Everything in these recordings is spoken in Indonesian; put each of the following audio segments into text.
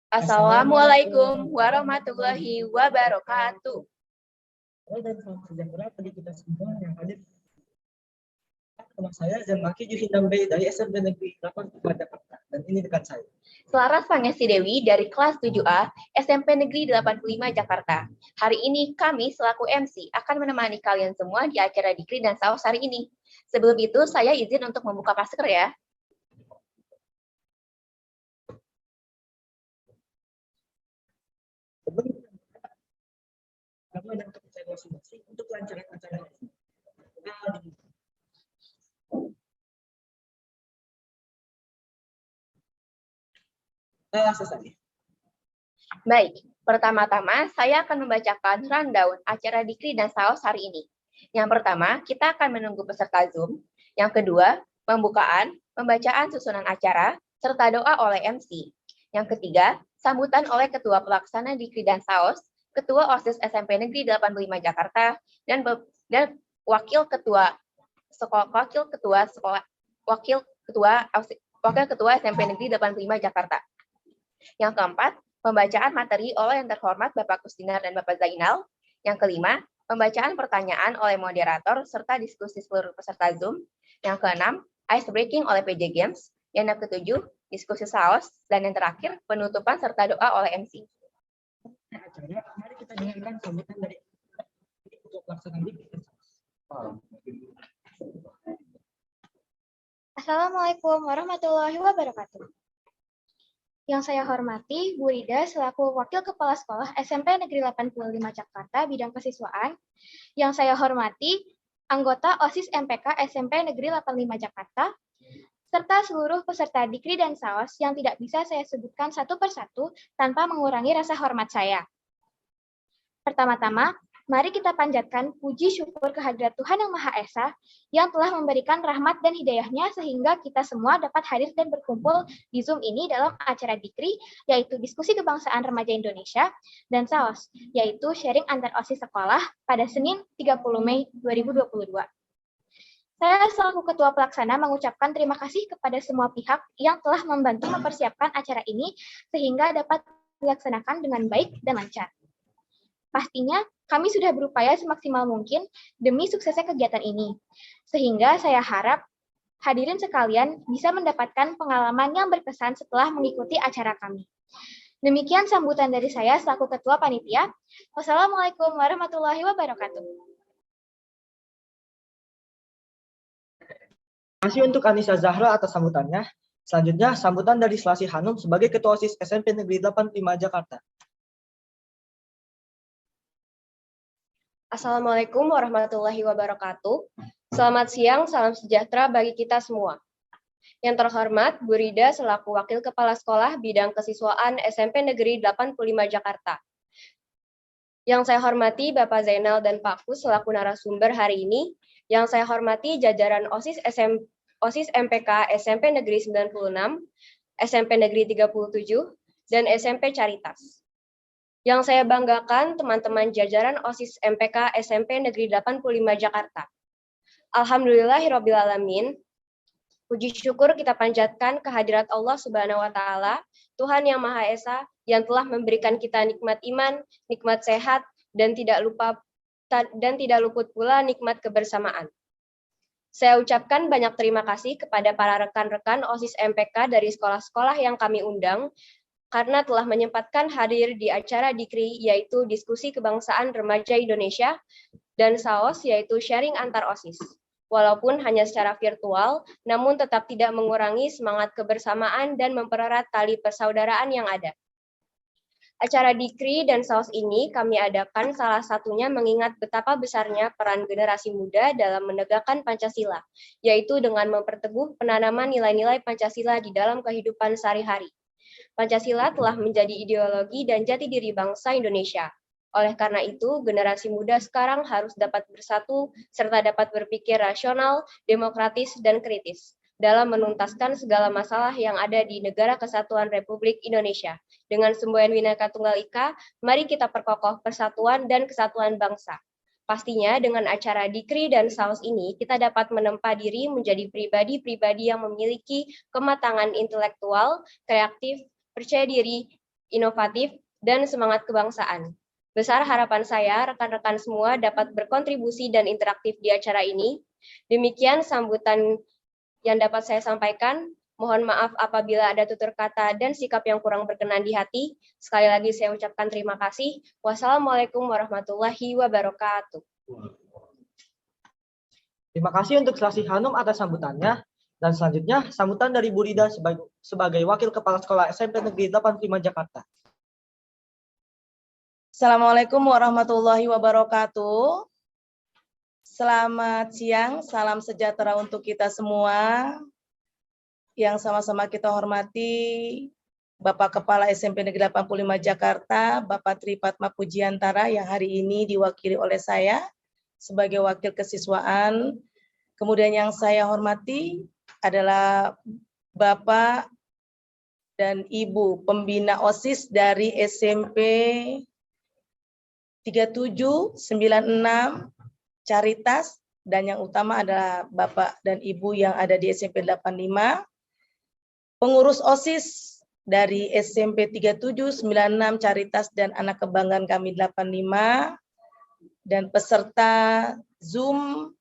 Assalamualaikum warahmatullahi wabarakatuh. Dan salam sejahtera bagi kita semua yang hadir. Nama saya Zanmaki Juhindam B dari SMP Negeri 8 Jakarta, dan ini dekat saya. Selaras Pangesi Dewi dari kelas 7A SMP Negeri 85 Jakarta. Hari ini kami selaku MC akan menemani kalian semua di acara Dikri dan Saus hari ini. Sebelum itu saya izin untuk membuka masker ya. Kami dan kepercayaan masing-masing untuk kelancaran acara ini. Selesai. Baik, pertama-tama saya akan membacakan rundown acara Dikri dan Saus hari ini. Yang pertama, kita akan menunggu peserta Zoom. Yang kedua, pembacaan susunan acara, serta doa oleh MC. Yang ketiga, sambutan oleh Ketua Pelaksana Dikri dan Saus, Ketua OSIS SMP Negeri 85 Jakarta, dan Wakil Ketua SMP Negeri 85 Jakarta. Yang keempat, pembacaan materi oleh yang terhormat Bapak Kusdinar dan Bapak Zainal. Yang kelima, pembacaan pertanyaan oleh moderator serta diskusi seluruh peserta Zoom. Yang keenam, ice breaking oleh PJ Games. Yang ketujuh, diskusi saus. Dan yang terakhir, penutupan serta doa oleh MC. Acara, mari kita dengarkan sambutan dari Ketua Pelaksana Dikri dan Saus. Assalamualaikum warahmatullahi wabarakatuh. Yang saya hormati, Bu Rida selaku Wakil Kepala Sekolah SMP Negeri 85 Jakarta bidang kesiswaan. Yang saya hormati, anggota OSIS MPK SMP Negeri 85 Jakarta, serta seluruh peserta Dikri dan Saus yang tidak bisa saya sebutkan satu persatu tanpa mengurangi rasa hormat saya. Pertama-tama, mari kita panjatkan puji syukur kehadirat Tuhan Yang Maha Esa yang telah memberikan rahmat dan hidayahnya sehingga kita semua dapat hadir dan berkumpul di Zoom ini dalam acara Dikri, yaitu Diskusi Kebangsaan Remaja Indonesia, dan Saus, yaitu sharing antar OSIS sekolah pada Senin 30 Mei 2022. Saya selaku Ketua Pelaksana mengucapkan terima kasih kepada semua pihak yang telah membantu mempersiapkan acara ini sehingga dapat dilaksanakan dengan baik dan lancar. Pastinya, kami sudah berupaya semaksimal mungkin demi suksesnya kegiatan ini. Sehingga saya harap hadirin sekalian bisa mendapatkan pengalaman yang berkesan setelah mengikuti acara kami. Demikian sambutan dari saya selaku Ketua Panitia. Wassalamualaikum warahmatullahi wabarakatuh. Terima kasih untuk Anissa Zahra atas sambutannya. Selanjutnya, sambutan dari Selasi Hanum sebagai Ketua OSIS SMP Negeri 85 Jakarta. Assalamualaikum warahmatullahi wabarakatuh. Selamat siang, salam sejahtera bagi kita semua. Yang terhormat, Bu Rida selaku Wakil Kepala Sekolah Bidang Kesiswaan SMP Negeri 85 Jakarta. Yang saya hormati Bapak Zainal dan Pak Kus selaku narasumber hari ini. Yang saya hormati jajaran OSIS MPK SMP Negeri 96, SMP Negeri 37, dan SMP Caritas. Yang saya banggakan teman-teman jajaran OSIS MPK SMP Negeri 85 Jakarta. Alhamdulillahirrabbilalamin, puji syukur kita panjatkan kehadirat Allah Subhanahu wa Ta'ala, Tuhan Yang Maha Esa, yang telah memberikan kita nikmat iman, nikmat sehat, dan tidak luput pula nikmat kebersamaan. Saya ucapkan banyak terima kasih kepada para rekan-rekan OSIS MPK dari sekolah-sekolah yang kami undang, karena telah menyempatkan hadir di acara Dikri, yaitu Diskusi Kebangsaan Remaja Indonesia, dan Saus, yaitu sharing antar OSIS. Walaupun hanya secara virtual, namun tetap tidak mengurangi semangat kebersamaan dan mempererat tali persaudaraan yang ada. Acara Dikri dan Saus ini kami adakan salah satunya mengingat betapa besarnya peran generasi muda dalam menegakkan Pancasila, yaitu dengan memperteguh penanaman nilai-nilai Pancasila di dalam kehidupan sehari-hari. Pancasila telah menjadi ideologi dan jati diri bangsa Indonesia. Oleh karena itu, generasi muda sekarang harus dapat bersatu serta dapat berpikir rasional, demokratis, dan kritis dalam menuntaskan segala masalah yang ada di Negara Kesatuan Republik Indonesia. Dengan semboyan Bhinneka Tunggal Ika, mari kita perkokoh persatuan dan kesatuan bangsa. Pastinya dengan acara Dikri dan Saus ini, kita dapat menempa diri menjadi pribadi-pribadi yang memiliki kematangan intelektual, kreatif, percaya diri, inovatif, dan semangat kebangsaan. Besar harapan saya rekan-rekan semua dapat berkontribusi dan interaktif di acara ini. Demikian sambutan yang dapat saya sampaikan. Mohon maaf apabila ada tutur kata dan sikap yang kurang berkenan di hati. Sekali lagi saya ucapkan terima kasih. Wassalamualaikum warahmatullahi wabarakatuh. Terima kasih untuk Selasih Hanum atas sambutannya. Dan selanjutnya, sambutan dari Bu Rida sebagai Wakil Kepala Sekolah SMP Negeri 85 Jakarta. Assalamualaikum warahmatullahi wabarakatuh. Selamat siang, salam sejahtera untuk kita semua. Yang sama-sama kita hormati Bapak Kepala SMP Negeri 85 Jakarta, Bapak Tri Patma Pujiantara yang hari ini diwakili oleh saya sebagai wakil kesiswaan. Kemudian yang saya hormati adalah Bapak dan Ibu pembina OSIS dari SMP 3796 Caritas, dan yang utama adalah Bapak dan Ibu yang ada di SMP 85, pengurus OSIS dari SMP 3796 Caritas dan anak kebanggaan kami 85, dan peserta Zoom,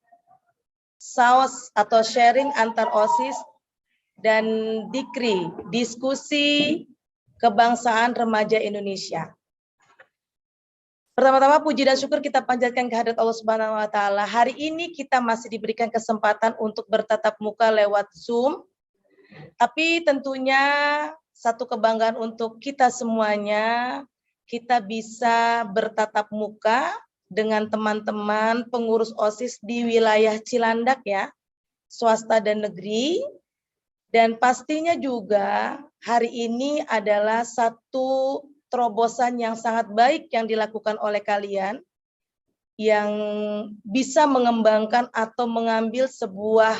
SAOS atau sharing antar OSIS, dan DIKRI, diskusi kebangsaan remaja Indonesia. Pertama-tama puji dan syukur kita panjatkan kehadirat Allah Subhanahu wa taala. Hari ini kita masih diberikan kesempatan untuk bertatap muka lewat Zoom. Tapi tentunya satu kebanggaan untuk kita semuanya, kita bisa bertatap muka dengan teman-teman pengurus OSIS di wilayah Cilandak ya, swasta dan negeri. Dan pastinya juga hari ini adalah satu terobosan yang sangat baik yang dilakukan oleh kalian, yang bisa mengembangkan atau mengambil sebuah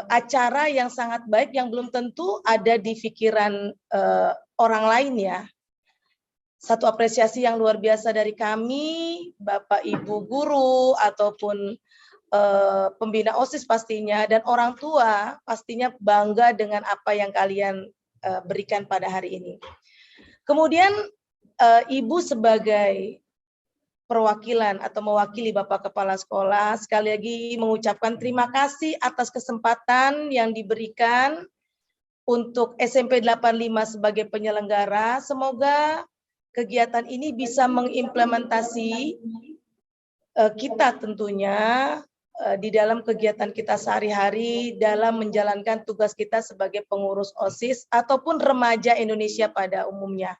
acara yang sangat baik yang belum tentu ada di pikiran orang lain ya. Satu apresiasi yang luar biasa dari kami, Bapak Ibu guru ataupun pembina OSIS pastinya, dan orang tua pastinya bangga dengan apa yang kalian berikan pada hari ini. Kemudian Ibu sebagai perwakilan atau mewakili Bapak Kepala Sekolah, sekali lagi mengucapkan terima kasih atas kesempatan yang diberikan untuk SMP 85 sebagai penyelenggara. Semoga kegiatan ini bisa mengimplementasi kita tentunya di dalam kegiatan kita sehari-hari dalam menjalankan tugas kita sebagai pengurus OSIS ataupun remaja Indonesia pada umumnya.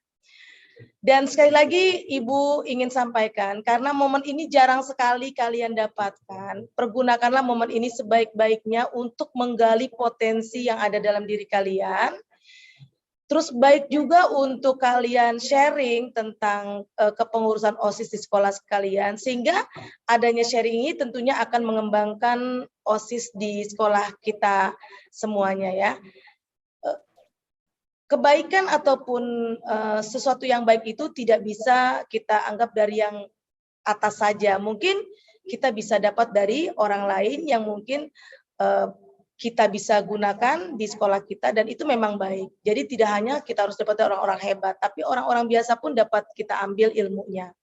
Dan sekali lagi Ibu ingin sampaikan, karena momen ini jarang sekali kalian dapatkan, pergunakanlah momen ini sebaik-baiknya untuk menggali potensi yang ada dalam diri kalian. Terus baik juga untuk kalian sharing tentang kepengurusan OSIS di sekolah sekalian, sehingga adanya sharing ini tentunya akan mengembangkan OSIS di sekolah kita semuanya ya. Kebaikan ataupun sesuatu yang baik itu tidak bisa kita anggap dari yang atas saja. Mungkin kita bisa dapat dari orang lain yang mungkin kita bisa gunakan di sekolah kita, dan itu memang baik. Jadi tidak hanya kita harus dapat dari orang-orang hebat, tapi orang-orang biasa pun dapat kita ambil ilmunya.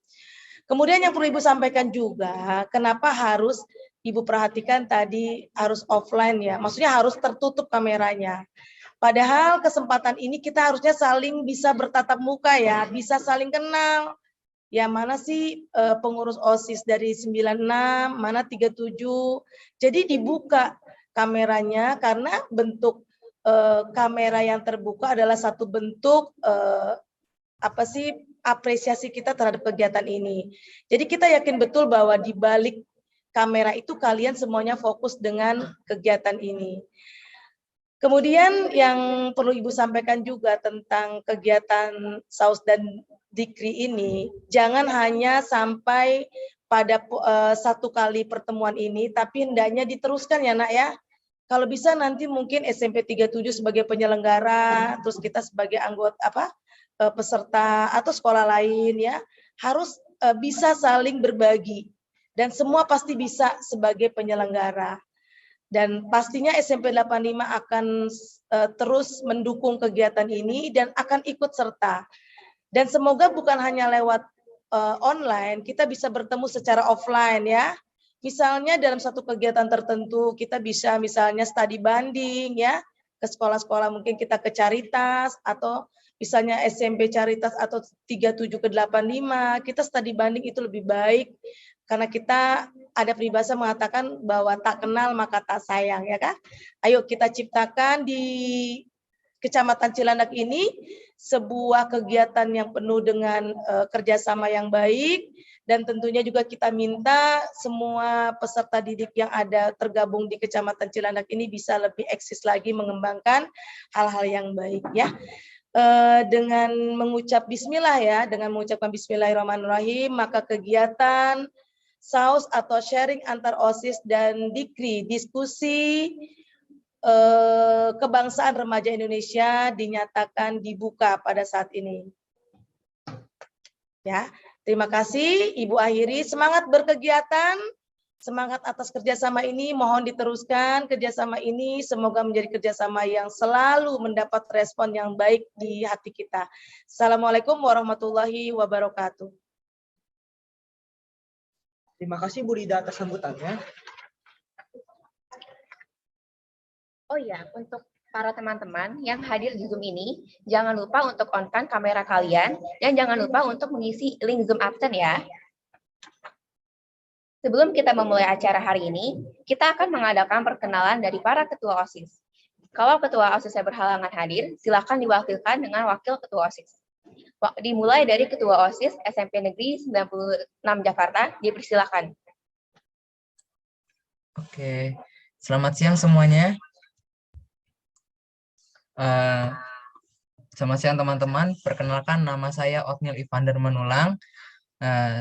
Kemudian yang perlu Ibu sampaikan juga, kenapa harus Ibu perhatikan tadi harus offline ya, maksudnya harus tertutup kameranya. Padahal kesempatan ini kita harusnya saling bisa bertatap muka ya, bisa saling kenal. Ya mana sih pengurus OSIS dari 96, mana 37. Jadi dibuka kameranya, karena bentuk kamera yang terbuka adalah satu bentuk apresiasi kita terhadap kegiatan ini. Jadi kita yakin betul bahwa di balik kamera itu kalian semuanya fokus dengan kegiatan ini. Kemudian yang perlu Ibu sampaikan juga tentang kegiatan SAOS dan DIKRI ini, jangan hanya sampai pada satu kali pertemuan ini, tapi hendaknya diteruskan ya nak ya. Kalau bisa nanti mungkin SMP 37 sebagai penyelenggara, terus kita sebagai anggota peserta atau sekolah lain ya, harus bisa saling berbagi, dan semua pasti bisa sebagai penyelenggara. Dan pastinya SMP 85 akan terus mendukung kegiatan ini dan akan ikut serta. Dan semoga bukan hanya lewat online, kita bisa bertemu secara offline ya. Misalnya dalam satu kegiatan tertentu kita bisa misalnya studi banding ya, ke sekolah-sekolah, mungkin kita ke Caritas atau misalnya SMP Caritas atau 37 ke 85, kita studi banding itu lebih baik karena kita ada peribahasa mengatakan bahwa tak kenal maka tak sayang ya kan. Ayo kita ciptakan di Kecamatan Cilandak ini sebuah kegiatan yang penuh dengan kerjasama yang baik, dan tentunya juga kita minta semua peserta didik yang ada tergabung di Kecamatan Cilandak ini bisa lebih eksis lagi mengembangkan hal-hal yang baik ya. Dengan mengucap bismillah ya, dengan mengucapkan bismillahirrahmanirrahim, maka kegiatan SAUS atau sharing antar OSIS dan Dikri, diskusi kebangsaan remaja Indonesia dinyatakan dibuka pada saat ini. Ya, terima kasih Ibu akhiri, semangat berkegiatan, semangat atas kerjasama ini, mohon diteruskan kerjasama ini, semoga menjadi kerjasama yang selalu mendapat respon yang baik di hati kita. Assalamualaikum warahmatullahi wabarakatuh. Terima kasih Bu Rida atas sambutannya. Oh ya, untuk para teman-teman yang hadir di Zoom ini, jangan lupa untuk on-kan kamera kalian dan jangan lupa untuk mengisi link Zoom absen ya. Sebelum kita memulai acara hari ini, kita akan mengadakan perkenalan dari para ketua OSIS. Kalau ketua OSIS berhalangan hadir, silakan diwakilkan dengan wakil ketua OSIS. Dimulai dari ketua OSIS SMP Negeri 96 Jakarta, dipersilakan. Oke, selamat siang semuanya. Selamat siang teman-teman. Perkenalkan, nama saya Otniel Ivander Manulang.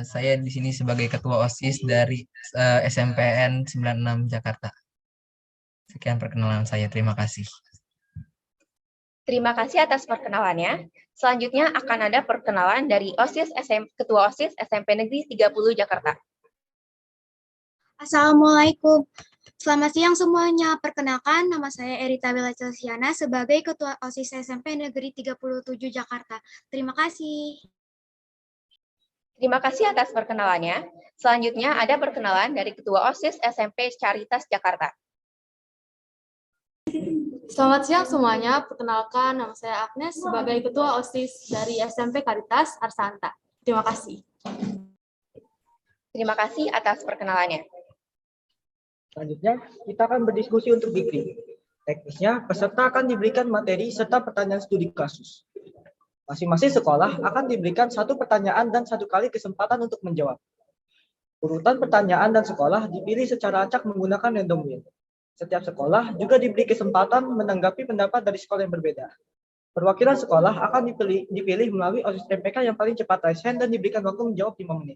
Saya di sini sebagai ketua OSIS dari SMPN 96 Jakarta. Sekian perkenalan saya. Terima kasih. Terima kasih atas perkenalannya. Selanjutnya akan ada perkenalan dari Ketua OSIS SMP Negeri 30 Jakarta. Assalamualaikum. Selamat siang semuanya. Perkenalkan, nama saya Erita Bella Celsiana sebagai Ketua OSIS SMP Negeri 37 Jakarta. Terima kasih. Terima kasih atas perkenalannya. Selanjutnya ada perkenalan dari Ketua OSIS SMP Caritas Jakarta. Selamat siang semuanya. Perkenalkan, nama saya Agnes sebagai Ketua OSIS dari SMP Caritas Arsanta. Terima kasih. Terima kasih atas perkenalannya. Selanjutnya, kita akan berdiskusi untuk Dikri. Teknisnya, peserta akan diberikan materi serta pertanyaan studi kasus. Masing-masing sekolah akan diberikan satu pertanyaan dan satu kali kesempatan untuk menjawab. Urutan pertanyaan dan sekolah dipilih secara acak menggunakan random wheel. Setiap sekolah juga diberi kesempatan menanggapi pendapat dari sekolah yang berbeda. Perwakilan sekolah akan dipilih melalui OSIS MPK yang paling cepat raise hand dan diberikan waktu menjawab 5 menit.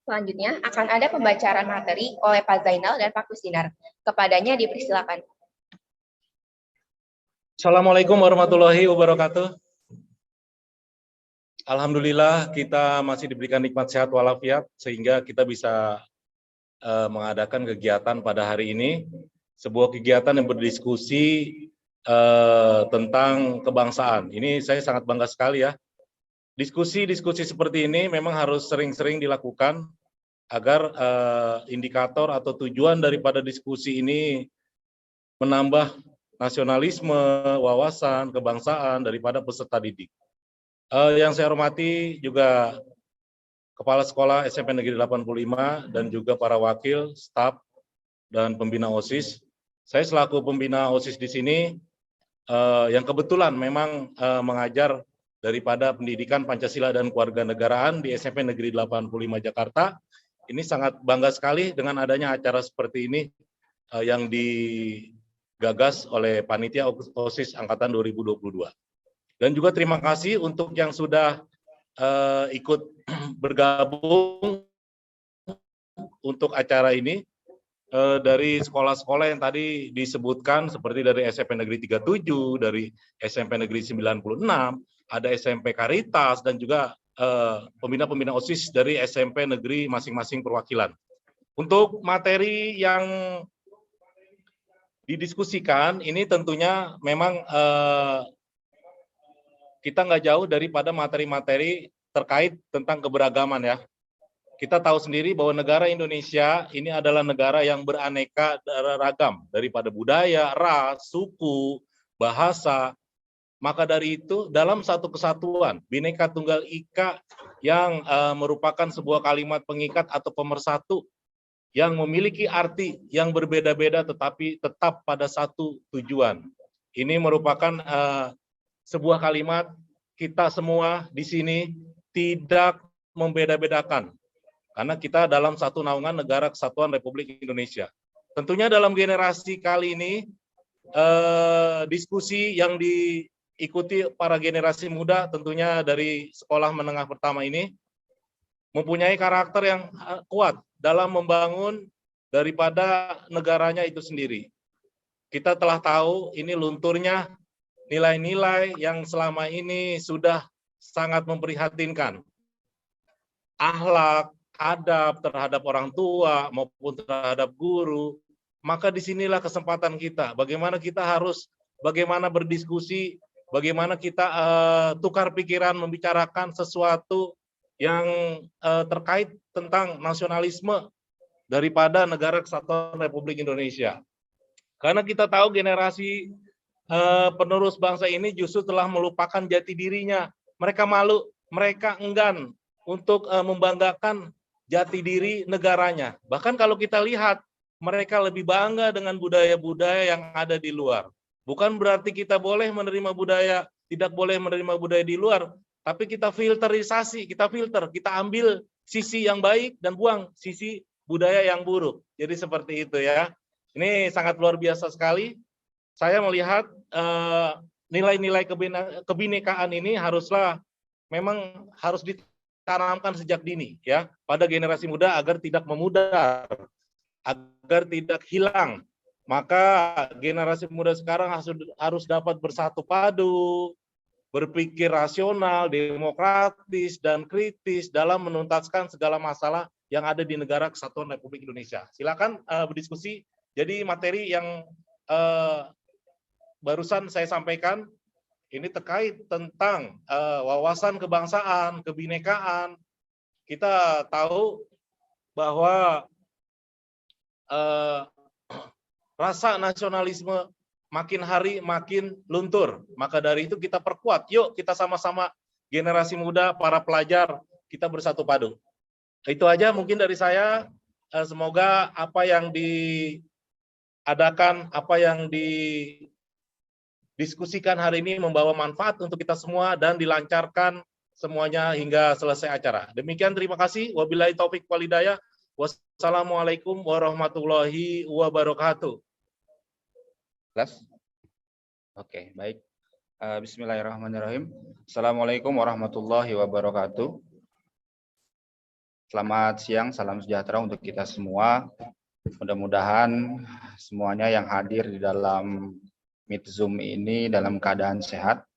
Selanjutnya akan ada pembacaan materi oleh Pak Zainal dan Pak Kusinar. Kepadanya dipersilakan. Assalamualaikum warahmatullahi wabarakatuh. Alhamdulillah kita masih diberikan nikmat sehat walafiat sehingga kita bisa mengadakan kegiatan pada hari ini. Sebuah kegiatan yang berdiskusi tentang kebangsaan. Ini saya sangat bangga sekali ya. Diskusi-diskusi seperti ini memang harus sering-sering dilakukan agar indikator atau tujuan daripada diskusi ini menambah nasionalisme, wawasan, kebangsaan daripada peserta didik. Yang saya hormati juga Kepala Sekolah SMP Negeri 85 dan juga para wakil, staf, dan pembina OSIS. Saya selaku pembina OSIS di sini yang kebetulan memang mengajar daripada pendidikan Pancasila dan Kewarganegaraan di SMP Negeri 85 Jakarta. Ini sangat bangga sekali dengan adanya acara seperti ini yang digagas oleh Panitia OSIS Angkatan 2022. Dan juga terima kasih untuk yang sudah ikut bergabung untuk acara ini dari sekolah-sekolah yang tadi disebutkan seperti dari SMP Negeri 37, dari SMP Negeri 96, ada SMP Caritas, dan juga pembina-pembina OSIS dari SMP negeri masing-masing perwakilan. Untuk materi yang didiskusikan, ini tentunya memang kita nggak jauh daripada materi-materi terkait tentang keberagaman ya. Kita tahu sendiri bahwa negara Indonesia ini adalah negara yang beraneka ragam, daripada budaya, ras, suku, bahasa. Maka dari itu dalam satu kesatuan, Bhinneka Tunggal Ika yang merupakan sebuah kalimat pengikat atau pemersatu yang memiliki arti yang berbeda-beda tetapi tetap pada satu tujuan. Ini merupakan sebuah kalimat kita semua di sini tidak membeda-bedakan. Karena kita dalam satu naungan Negara Kesatuan Republik Indonesia. Tentunya dalam generasi kali ini, diskusi yang diikuti para generasi muda tentunya dari sekolah menengah pertama ini, mempunyai karakter yang kuat dalam membangun daripada negaranya itu sendiri. Kita telah tahu ini lunturnya nilai-nilai yang selama ini sudah sangat memprihatinkan. Akhlak, adab terhadap orang tua maupun terhadap guru, maka disinilah kesempatan kita. Bagaimana berdiskusi, bagaimana kita tukar pikiran, membicarakan sesuatu yang terkait tentang nasionalisme daripada Negara Kesatuan Republik Indonesia. Karena kita tahu generasi penerus bangsa ini justru telah melupakan jati dirinya. Mereka malu, mereka enggan untuk membanggakan jati diri negaranya. Bahkan kalau kita lihat, mereka lebih bangga dengan budaya-budaya yang ada di luar. Bukan berarti kita boleh menerima budaya, tidak boleh menerima budaya di luar, tapi kita filterisasi, kita ambil sisi yang baik dan buang sisi budaya yang buruk. Jadi seperti itu ya. Ini sangat luar biasa sekali. Saya melihat nilai-nilai kebinekaan ini harus ditanamkan sejak dini ya pada generasi muda agar tidak memudar, agar tidak hilang. Maka generasi muda sekarang harus dapat bersatu padu, berpikir rasional, demokratis dan kritis dalam menuntaskan segala masalah yang ada di Negara Kesatuan Republik Indonesia. Silakan berdiskusi. Jadi materi yang barusan saya sampaikan ini terkait tentang wawasan kebangsaan, kebinekaan. Kita tahu bahwa rasa nasionalisme makin hari makin luntur. Maka dari itu kita perkuat. Yuk kita sama-sama generasi muda, para pelajar, kita bersatu padu. Itu aja mungkin dari saya. Semoga apa yang diadakan, apa yang diskusikan hari ini membawa manfaat untuk kita semua dan dilancarkan semuanya hingga selesai acara. Demikian, terima kasih. Wabillahi taufik wal hidayah. Wassalamualaikum warahmatullahi wabarakatuh. Oke, baik. Bismillahirrahmanirrahim. Assalamualaikum warahmatullahi wabarakatuh. Selamat siang, salam sejahtera untuk kita semua. Mudah-mudahan semuanya yang hadir di dalam Meet Zoom ini dalam keadaan sehat.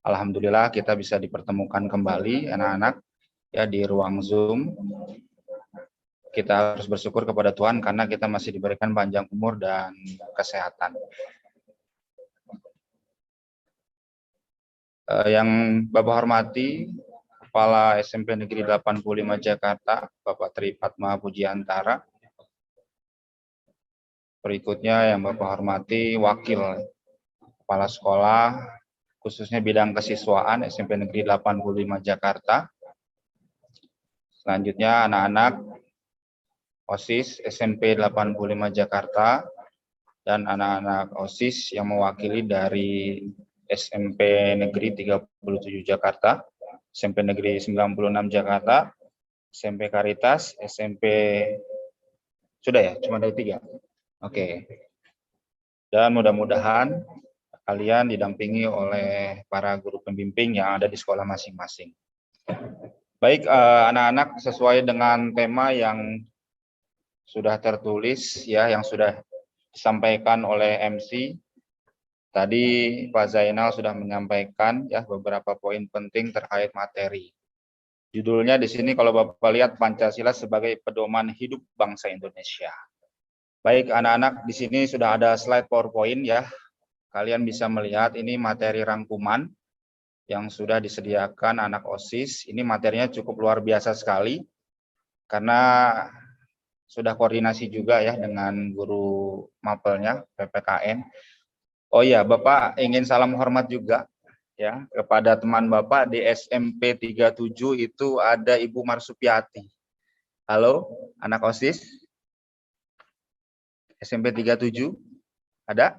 Alhamdulillah kita bisa dipertemukan kembali anak-anak ya di ruang Zoom. Kita harus bersyukur kepada Tuhan karena kita masih diberikan panjang umur dan kesehatan. Yang Bapak hormati, Kepala SMP Negeri 85 Jakarta, Bapak Tri Padma Pujiantara. Berikutnya yang Bapak hormati, Wakil Kepala Sekolah, khususnya bidang kesiswaan SMP Negeri 85 Jakarta. Selanjutnya anak-anak OSIS SMP 85 Jakarta dan anak-anak OSIS yang mewakili dari SMP Negeri 37 Jakarta, SMP Negeri 96 Jakarta, SMP Karitas, SMP sudah ya, cuma dari 3. Oke. Dan mudah-mudahan kalian didampingi oleh para guru pembimbing yang ada di sekolah masing-masing. Baik, anak-anak, sesuai dengan tema yang sudah tertulis ya, yang sudah disampaikan oleh MC. Tadi Pak Zainal sudah menyampaikan ya beberapa poin penting terkait materi. Judulnya di sini kalau Bapak lihat, Pancasila sebagai pedoman hidup bangsa Indonesia. Baik, anak-anak, di sini sudah ada slide PowerPoint ya. Kalian bisa melihat ini materi rangkuman yang sudah disediakan anak OSIS. Ini materinya cukup luar biasa sekali karena sudah koordinasi juga ya dengan guru mapelnya PPKN. Oh iya, Bapak ingin salam hormat juga ya kepada teman Bapak di SMP 37 itu ada Ibu Marsupiati. Halo, anak OSIS. SMP 37 ada?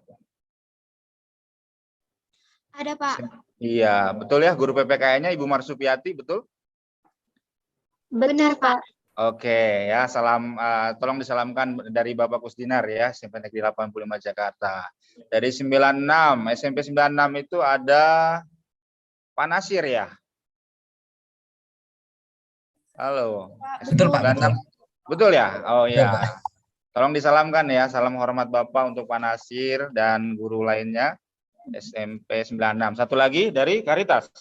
Ada, Pak. Iya, betul ya, guru PPKN-nya Ibu Marsupiati, betul? Benar, Pak. Oke, ya, salam, tolong disalamkan dari Bapak Kusdinar ya, SMP Negeri 85 Jakarta. Dari 96, SMP 96 itu ada Pak Nasir ya? Halo. Betul, Pak, betul. Betul ya? Oh Betul, ya. Pak. Tolong disalamkan ya, salam hormat Bapak untuk Pak Nasir dan guru lainnya SMP 96. Satu lagi dari Karitas.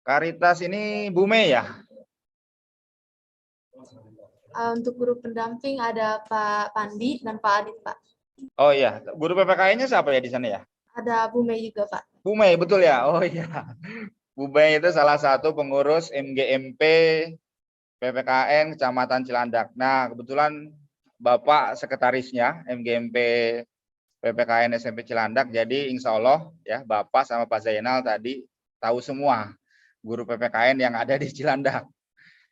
Karitas ini Bu Mei ya? Untuk guru pendamping ada Pak Pandi dan Pak Adit, Pak. Oh iya, guru PPKN-nya siapa ya di sana ya? Ada Bu Mei juga, Pak. Bu Mei, betul ya? Oh iya. Bu Mei itu salah satu pengurus MGMP PPKN Kecamatan Cilandak. Nah, kebetulan Bapak sekretarisnya MGMP PPKN SMP Cilandak. Jadi insya Allah ya Bapak sama Pak Zainal tadi tahu semua guru PPKN yang ada di Cilandak.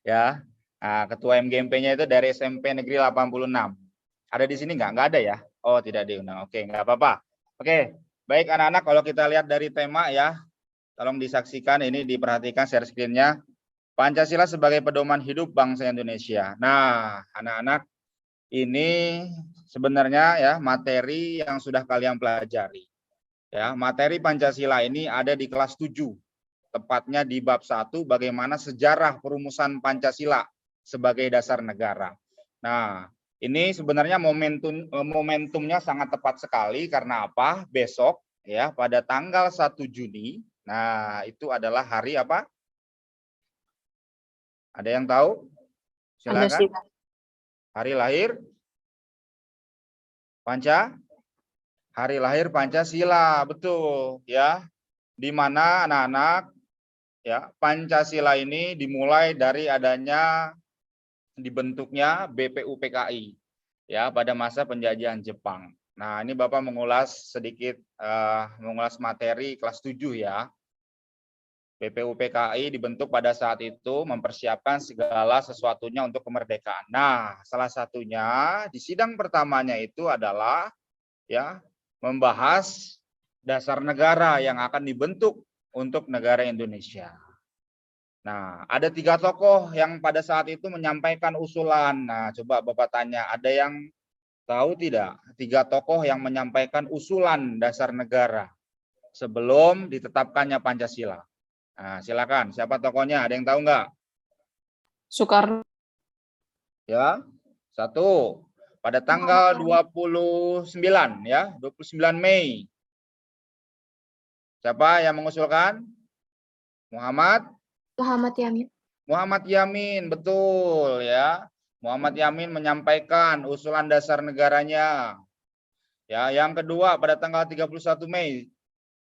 Ya. Nah, ketua MGMP-nya itu dari SMP Negeri 86. Ada di sini nggak? Nggak ada ya? Oh, tidak diundang. Oke, nggak apa-apa. Oke, baik anak-anak, kalau kita lihat dari tema ya, tolong disaksikan, ini diperhatikan share screen-nya. Pancasila sebagai pedoman hidup bangsa Indonesia. Nah, anak-anak, ini sebenarnya ya materi yang sudah kalian pelajari. Ya, materi Pancasila ini ada di kelas 7. Tepatnya di bab 1, bagaimana sejarah perumusan Pancasila sebagai dasar negara. Nah, ini sebenarnya momentumnya sangat tepat sekali karena apa? Besok ya pada tanggal 1 Juni. Nah, itu adalah hari apa? Ada yang tahu? Silakan. Hari lahir Hari lahir Pancasila, betul ya. Di mana anak-anak ya, Pancasila ini dimulai dari adanya dibentuknya BPUPKI ya pada masa penjajahan Jepang. Nah, ini Bapak mengulas sedikit mengulas materi kelas 7 ya. BPUPKI dibentuk pada saat itu mempersiapkan segala sesuatunya untuk kemerdekaan. Nah, salah satunya di sidang pertamanya itu adalah ya membahas dasar negara yang akan dibentuk untuk negara Indonesia. Nah, ada 3 tokoh yang pada saat itu menyampaikan usulan. Nah, coba Bapak tanya, ada yang tahu tidak 3 tokoh yang menyampaikan usulan dasar negara sebelum ditetapkannya Pancasila? Nah, silakan, siapa tokohnya? Ada yang tahu nggak? Soekarno. Ya, 1. Pada tanggal 29 ya, 29 Mei. Siapa yang mengusulkan? Muhammad Yamin. Muhammad Yamin, betul ya. Muhammad Yamin menyampaikan usulan dasar negaranya. Ya, yang kedua pada tanggal 31 Mei.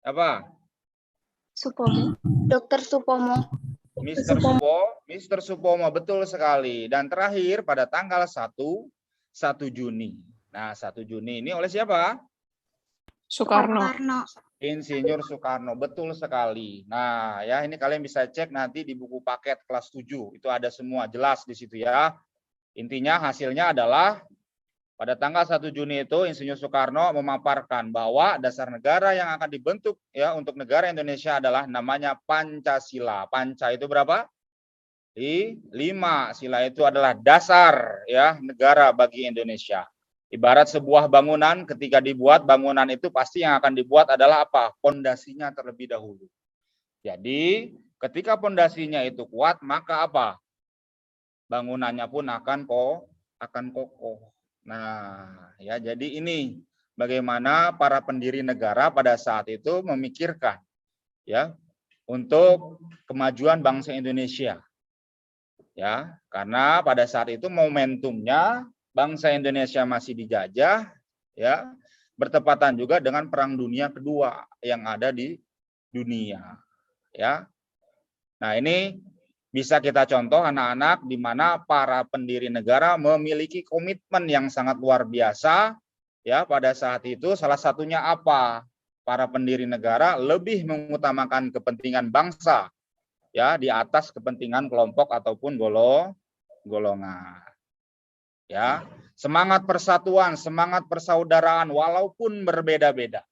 Apa? Supomo. Dr. Supomo. Mr. Supomo, betul sekali. Dan terakhir pada tanggal 1 Juni. Nah, 1 Juni ini oleh siapa? Soekarno. Insinyur Soekarno, betul sekali. Nah, ya ini kalian bisa cek nanti di buku paket kelas 7. Itu ada semua jelas di situ ya. Intinya hasilnya adalah pada tanggal 1 Juni itu Insinyur Soekarno memaparkan bahwa dasar negara yang akan dibentuk ya untuk negara Indonesia adalah namanya Pancasila. Panca itu berapa? 5. Sila itu adalah dasar ya negara bagi Indonesia. Ibarat sebuah bangunan, ketika dibuat bangunan itu pasti yang akan dibuat adalah apa? Pondasinya terlebih dahulu. Jadi ketika pondasinya itu kuat, maka apa? Bangunannya pun akan kokoh. Nah, ya jadi ini bagaimana para pendiri negara pada saat itu memikirkan ya untuk kemajuan bangsa Indonesia. Ya, karena pada saat itu momentumnya bangsa Indonesia masih dijajah, ya, bertepatan juga dengan Perang Dunia Kedua yang ada di dunia, ya. Nah, ini bisa kita contoh anak-anak di mana para pendiri negara memiliki komitmen yang sangat luar biasa, ya, pada saat itu. Salah satunya apa? Para pendiri negara lebih mengutamakan kepentingan bangsa, ya, di atas kepentingan kelompok ataupun golongan. Ya, semangat persatuan, semangat persaudaraan walaupun berbeda-beda.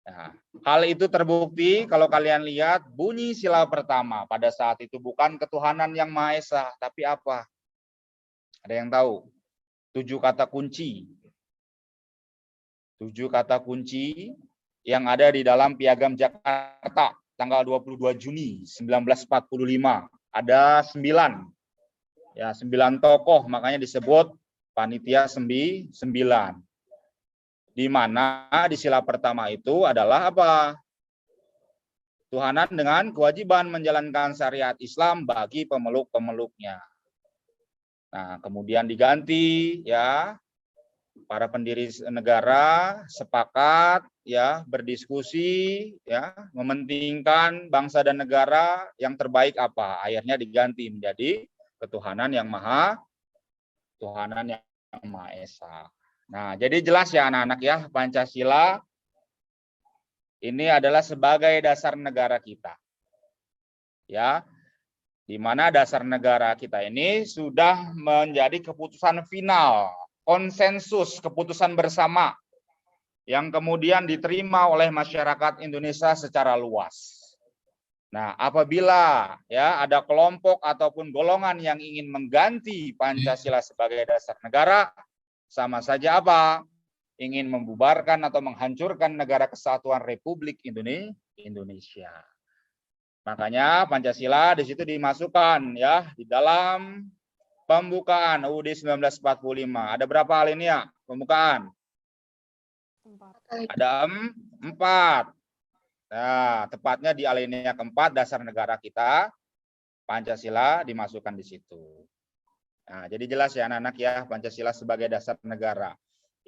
Ya, hal itu terbukti kalau kalian lihat bunyi sila pertama pada saat itu bukan ketuhanan yang Maha Esa, tapi apa? Ada yang tahu? 7 kata kunci. 7 kata kunci yang ada di dalam Piagam Jakarta tanggal 22 Juni 1945. Ada 9. Ya, 9 tokoh, makanya disebut panitia 9. Di mana di sila pertama itu adalah apa? Tuhanan dengan kewajiban menjalankan syariat Islam bagi pemeluk-pemeluknya. Nah, kemudian diganti, ya, para pendiri negara sepakat, ya, berdiskusi, ya, mementingkan bangsa dan negara yang terbaik apa? Akhirnya diganti menjadi ketuhanan yang Maha Esa. Nah, jadi jelas ya anak-anak ya, Pancasila ini adalah sebagai dasar negara kita. Ya, di mana dasar negara kita ini sudah menjadi keputusan final, konsensus, keputusan bersama yang kemudian diterima oleh masyarakat Indonesia secara luas. Nah, apabila ya ada kelompok ataupun golongan yang ingin mengganti Pancasila sebagai dasar negara, sama saja apa? Ingin membubarkan atau menghancurkan negara kesatuan Republik Indonesia. Makanya Pancasila di situ dimasukkan ya di dalam pembukaan UUD 1945. Ada berapa alinea pembukaan? 4. Ada 4. Nah, tepatnya di alinea keempat dasar negara kita, Pancasila dimasukkan di situ. Nah, jadi jelas ya anak-anak ya, Pancasila sebagai dasar negara.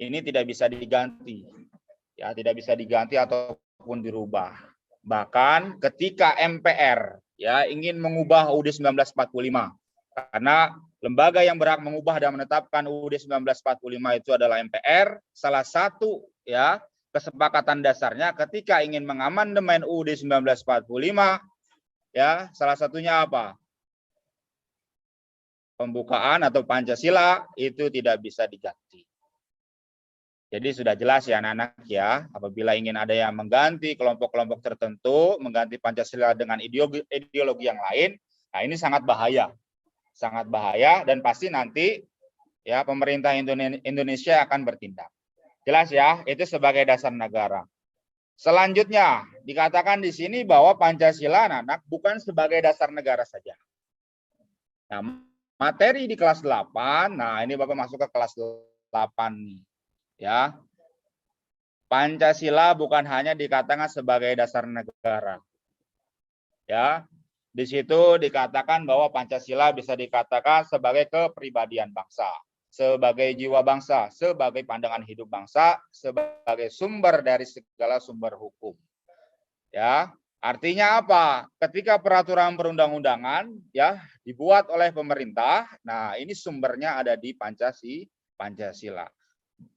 Ini tidak bisa diganti. Ya, tidak bisa diganti ataupun dirubah. Bahkan ketika MPR ya ingin mengubah UUD 1945, karena lembaga yang berhak mengubah dan menetapkan UUD 1945 itu adalah MPR, salah satu ya kesepakatan dasarnya ketika ingin mengamandemen UUD 1945 ya, salah satunya apa? Pembukaan atau Pancasila itu tidak bisa diganti. Jadi sudah jelas ya anak-anak ya, apabila ingin ada yang mengganti kelompok-kelompok tertentu, mengganti Pancasila dengan ideologi yang lain, nah ini sangat bahaya. Sangat bahaya dan pasti nanti ya pemerintah Indonesia akan bertindak. Jelas ya, itu sebagai dasar negara. Selanjutnya, dikatakan di sini bahwa Pancasila anak-anak bukan sebagai dasar negara saja. Nah, materi di kelas 8, nah ini Bapak masuk ke kelas 8 nih. Ya, Pancasila bukan hanya dikatakan sebagai dasar negara. Ya, di situ dikatakan bahwa Pancasila bisa dikatakan sebagai kepribadian bangsa, sebagai jiwa bangsa, sebagai pandangan hidup bangsa, sebagai sumber dari segala sumber hukum. Ya, artinya apa? Ketika peraturan perundang-undangan ya dibuat oleh pemerintah, nah ini sumbernya ada di Pancasila.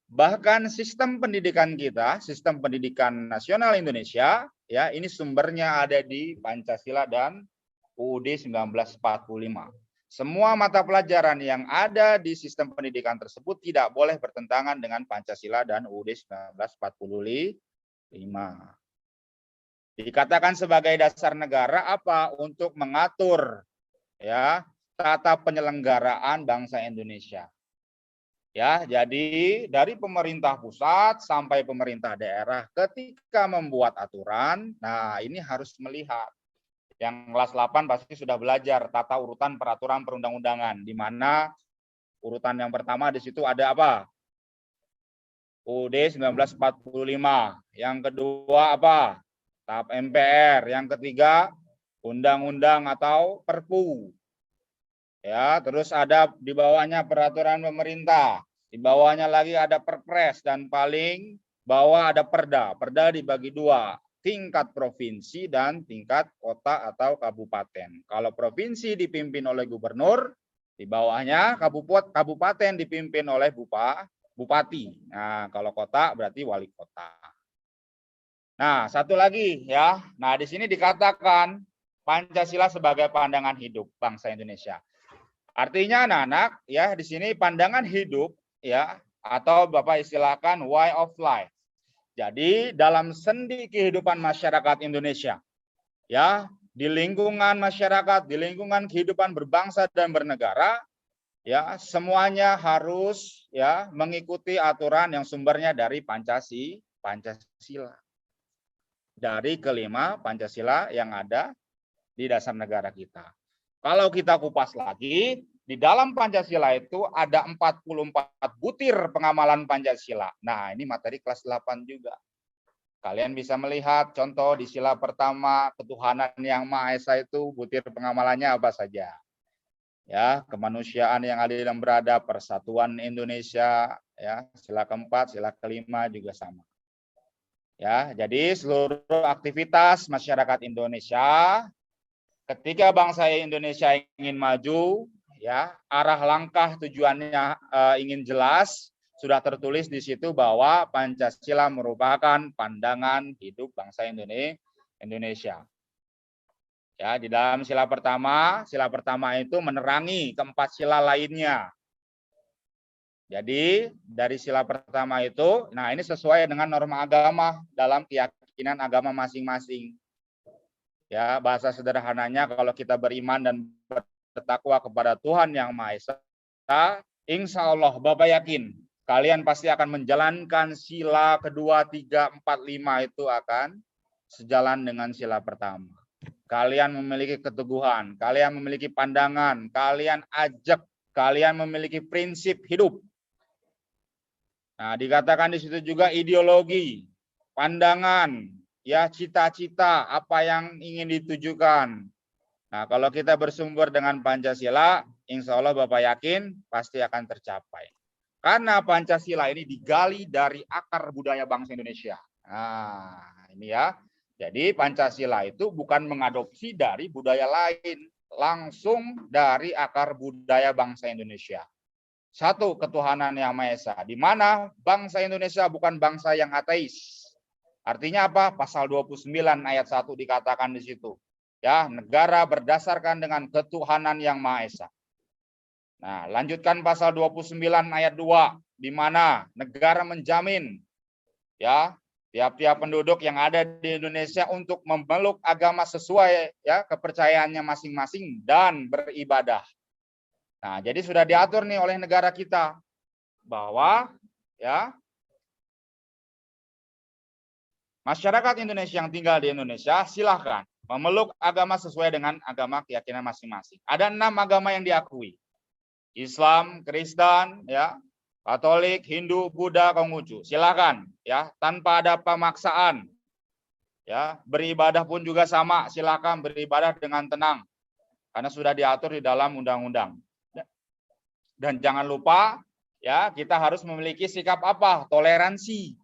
Bahkan sistem pendidikan kita, sistem pendidikan nasional Indonesia, ya ini sumbernya ada di Pancasila dan UUD 1945. Semua mata pelajaran yang ada di sistem pendidikan tersebut tidak boleh bertentangan dengan Pancasila dan UUD 1945. Dikatakan sebagai dasar negara apa? Untuk mengatur ya tata penyelenggaraan bangsa Indonesia. Ya, jadi dari pemerintah pusat sampai pemerintah daerah ketika membuat aturan, nah ini harus melihat. Yang kelas 8 pasti sudah belajar tata urutan peraturan perundang-undangan, di mana urutan yang pertama di situ ada apa? UUD 1945. Yang kedua apa? Tahap MPR. Yang ketiga undang-undang atau Perpu. Ya, terus ada di bawahnya peraturan pemerintah, di bawahnya lagi ada perpres, dan paling bawah ada perda. Perda dibagi dua, tingkat provinsi dan tingkat kota atau kabupaten. Kalau provinsi dipimpin oleh gubernur, di bawahnya kabupaten dipimpin oleh bupati. Nah, kalau kota berarti wali kota. Nah, satu lagi ya. Nah, di sini dikatakan Pancasila sebagai pandangan hidup bangsa Indonesia. Artinya anak-anak ya, di sini pandangan hidup ya, atau Bapak istilahkan way of life. Jadi dalam sendi kehidupan masyarakat Indonesia ya, di lingkungan masyarakat, di lingkungan kehidupan berbangsa dan bernegara ya, semuanya harus ya mengikuti aturan yang sumbernya dari Pancasila. Dari kelima Pancasila yang ada di dasar negara kita. Kalau kita kupas lagi, di dalam Pancasila itu ada 44 butir pengamalan Pancasila. Nah, ini materi kelas 8 juga. Kalian bisa melihat contoh di sila pertama, ketuhanan yang Maha Esa itu butir pengamalannya apa saja. Ya, kemanusiaan yang adil dan beradab, persatuan Indonesia, ya, sila keempat, sila kelima juga sama. Ya, jadi seluruh aktivitas masyarakat Indonesia ketika bangsa Indonesia ingin maju, ya, arah langkah tujuannya ingin jelas, sudah tertulis di situ bahwa Pancasila merupakan pandangan hidup bangsa Indonesia. Ya, di dalam sila pertama itu menerangi keempat sila lainnya. Jadi dari sila pertama itu, nah ini sesuai dengan norma agama dalam keyakinan agama masing-masing. Ya, bahasa sederhananya kalau kita beriman dan bertakwa kepada Tuhan Yang Maha Esa, insya Allah Bapak yakin kalian pasti akan menjalankan sila kedua, 3, 4, 5 itu akan sejalan dengan sila pertama. Kalian memiliki keteguhan, kalian memiliki pandangan, kalian ajak, kalian memiliki prinsip hidup. Nah, dikatakan di situ juga ideologi, pandangan, ya, cita-cita apa yang ingin ditujukan. Nah, kalau kita bersumber dengan Pancasila, insya Allah Bapak yakin pasti akan tercapai. Karena Pancasila ini digali dari akar budaya bangsa Indonesia. Nah, ini ya. Jadi Pancasila itu bukan mengadopsi dari budaya lain, langsung dari akar budaya bangsa Indonesia. Satu, ketuhanan Yang Maha Esa, di mana bangsa Indonesia bukan bangsa yang ateis. Artinya apa? Pasal 29 ayat 1 dikatakan di situ. Ya, negara berdasarkan dengan ketuhanan Yang Maha Esa. Nah, lanjutkan pasal 29 ayat 2 di mana negara menjamin ya tiap-tiap penduduk yang ada di Indonesia untuk memeluk agama sesuai ya kepercayaannya masing-masing dan beribadah. Nah, jadi sudah diatur nih oleh negara kita bahwa ya masyarakat Indonesia yang tinggal di Indonesia silahkan memeluk agama sesuai dengan agama keyakinan masing-masing. Ada 6 agama yang diakui. Islam, Kristen, ya, Katolik, Hindu, Buddha, Konghucu. Silakan ya, tanpa ada pemaksaan. Ya, beribadah pun juga sama, silakan beribadah dengan tenang. Karena sudah diatur di dalam undang-undang. Dan jangan lupa ya, kita harus memiliki sikap apa? Toleransi.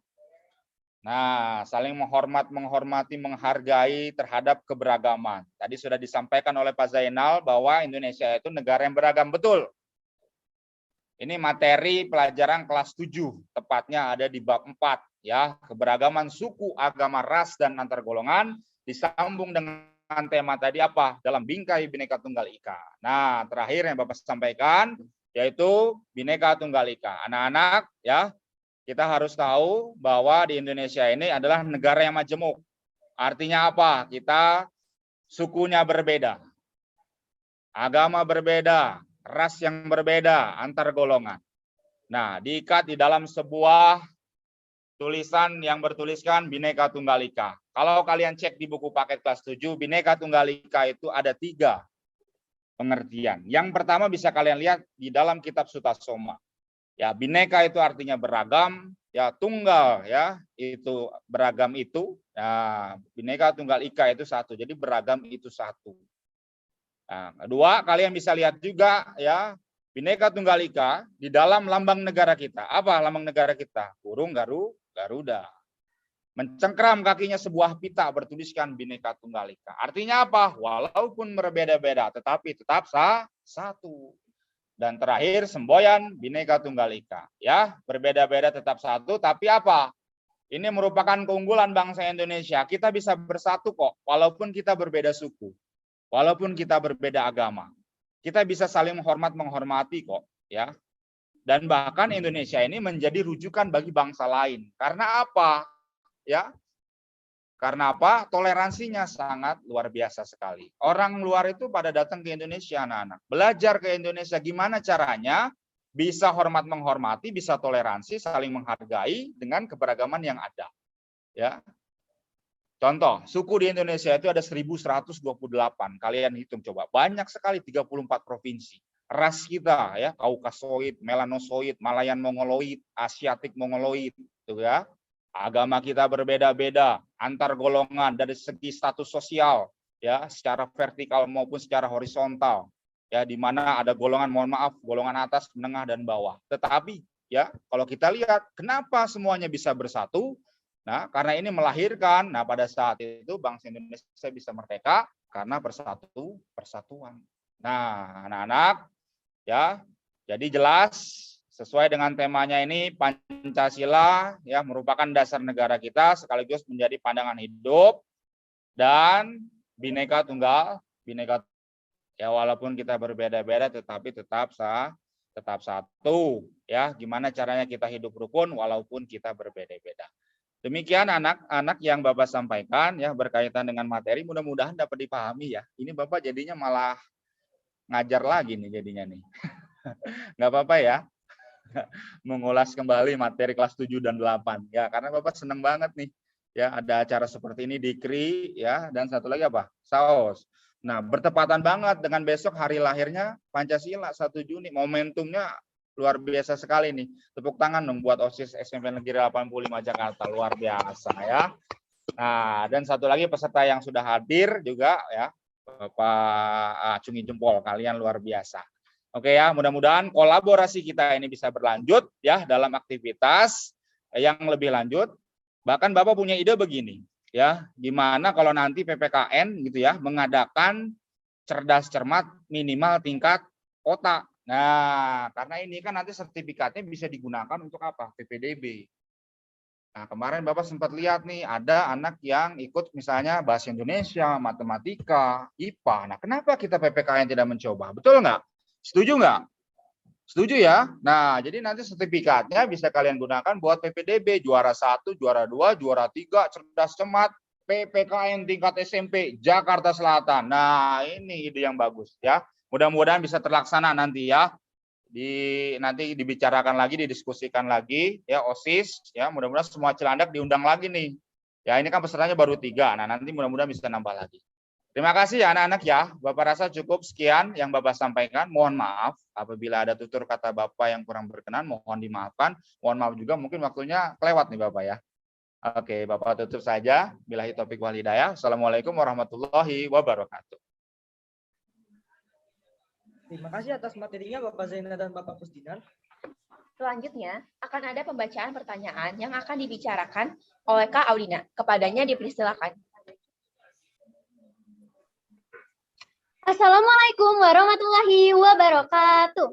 Nah, saling menghormati, menghargai terhadap keberagaman. Tadi sudah disampaikan oleh Pak Zainal bahwa Indonesia itu negara yang beragam, betul. Ini materi pelajaran kelas 7, tepatnya ada di bab 4 ya, keberagaman suku, agama, ras dan antar golongan disambung dengan tema tadi apa? Dalam bingkai Bhinneka Tunggal Ika. Nah, terakhir yang Bapak sampaikan yaitu Bhinneka Tunggal Ika. Anak-anak ya, kita harus tahu bahwa di Indonesia ini adalah negara yang majemuk. Artinya apa? Kita sukunya berbeda. Agama berbeda, ras yang berbeda, antar golongan. Nah, diikat di dalam sebuah tulisan yang bertuliskan Bhinneka Tunggal Ika. Kalau kalian cek di buku paket kelas 7, Bhinneka Tunggal Ika itu ada 3 pengertian. Yang pertama bisa kalian lihat di dalam kitab Sutasoma. Ya, Bhinneka itu artinya beragam, ya, tunggal ya, itu beragam itu. Nah, Bhinneka Tunggal Ika itu satu. Jadi beragam itu satu. Nah, kedua, kalian bisa lihat juga ya, Bhinneka Tunggal Ika di dalam lambang negara kita. Apa lambang negara kita? Burung Garuda. Mencengkram kakinya sebuah pita bertuliskan Bhinneka Tunggal Ika. Artinya apa? Walaupun berbeda-beda, tetapi tetap satu. Dan terakhir, semboyan Bhinneka Tunggal Ika. Ya, berbeda-beda tetap satu, tapi apa? Ini merupakan keunggulan bangsa Indonesia. Kita bisa bersatu kok, walaupun kita berbeda suku. Walaupun kita berbeda agama, kita bisa saling menghormati kok, ya. Dan bahkan Indonesia ini menjadi rujukan bagi bangsa lain. Karena apa? Ya. Karena apa? Toleransinya sangat luar biasa sekali. Orang luar itu pada datang ke Indonesia, anak-anak. Belajar ke Indonesia gimana caranya bisa hormat menghormati, bisa toleransi, saling menghargai dengan keberagaman yang ada. Ya. Contoh, suku di Indonesia itu ada 1128. Kalian hitung coba. Banyak sekali, 34 provinsi. Ras kita ya, Kaukasoid, Melanosoid, Malayan Mongoloid, Asiatik Mongoloid, gitu ya. Agama kita berbeda-beda, antar golongan dari segi status sosial, ya, secara vertikal maupun secara horizontal. Ya, di mana ada golongan, mohon maaf, golongan atas, menengah dan bawah. Tetapi ya, kalau kita lihat kenapa semuanya bisa bersatu? Nah, karena ini melahirkan, nah pada saat itu bangsa Indonesia bisa merdeka karena persatuan. Nah, anak-anak, ya, jadi jelas sesuai dengan temanya ini Pancasila ya merupakan dasar negara kita sekaligus menjadi pandangan hidup dan Bhinneka Tunggal, ya walaupun kita berbeda-beda tetapi tetap satu ya. Gimana caranya kita hidup rukun walaupun kita berbeda-beda. Demikian anak-anak yang Bapak sampaikan ya berkaitan dengan materi, mudah-mudahan dapat dipahami ya. Ini Bapak jadinya malah ngajar lagi nih jadinya nih. Nggak apa-apa ya. Mengulas kembali materi kelas 7 dan 8 ya, karena Bapak senang banget nih ya ada acara seperti ini di KRI ya, dan satu lagi apa? SAOS. Nah, bertepatan banget dengan besok hari lahirnya Pancasila 1 Juni. Momentumnya luar biasa sekali nih. Tepuk tangan dong buat OSIS SMP Negeri 85 Jakarta. Luar biasa ya. Nah, dan satu lagi peserta yang sudah hadir juga ya, Bapak acungi jempol, kalian luar biasa. Oke ya, mudah-mudahan kolaborasi kita ini bisa berlanjut ya dalam aktivitas yang lebih lanjut. Bahkan Bapak punya ide begini ya, gimana kalau nanti PPKN gitu ya mengadakan cerdas cermat minimal tingkat kota. Nah, karena ini kan nanti sertifikatnya bisa digunakan untuk apa? PPDB. Nah, kemarin Bapak sempat lihat nih, ada anak yang ikut misalnya bahasa Indonesia, matematika, IPA. Nah, kenapa kita PPKN tidak mencoba? Betul nggak? Setuju nggak? Setuju ya? Nah, jadi nanti sertifikatnya bisa kalian gunakan buat PPDB, juara 1, juara 2, juara 3, cerdas cermat, PPKN tingkat SMP, Jakarta Selatan. Nah, ini ide yang bagus ya. Mudah-mudahan bisa terlaksana nanti ya. Nanti dibicarakan lagi, didiskusikan lagi ya OSIS ya. Mudah-mudahan semua Cilandak diundang lagi nih. Ya, ini kan pesertanya baru 3. Nah, nanti mudah-mudahan bisa nambah lagi. Terima kasih ya anak-anak ya. Bapak rasa cukup sekian yang Bapak sampaikan. Mohon maaf apabila ada tutur kata Bapak yang kurang berkenan, mohon dimaafkan. Mohon maaf juga mungkin waktunya kelewat nih Bapak ya. Oke, Bapak tutup saja. Billahi taufiq wal hidayah. Assalamualaikum warahmatullahi wabarakatuh. Terima kasih atas materinya Bapak Zainal dan Bapak Kusdinar. Selanjutnya akan ada pembacaan pertanyaan yang akan dibicarakan oleh Kak Audina. Kepadanya dipersilakan. Assalamualaikum warahmatullahi wabarakatuh.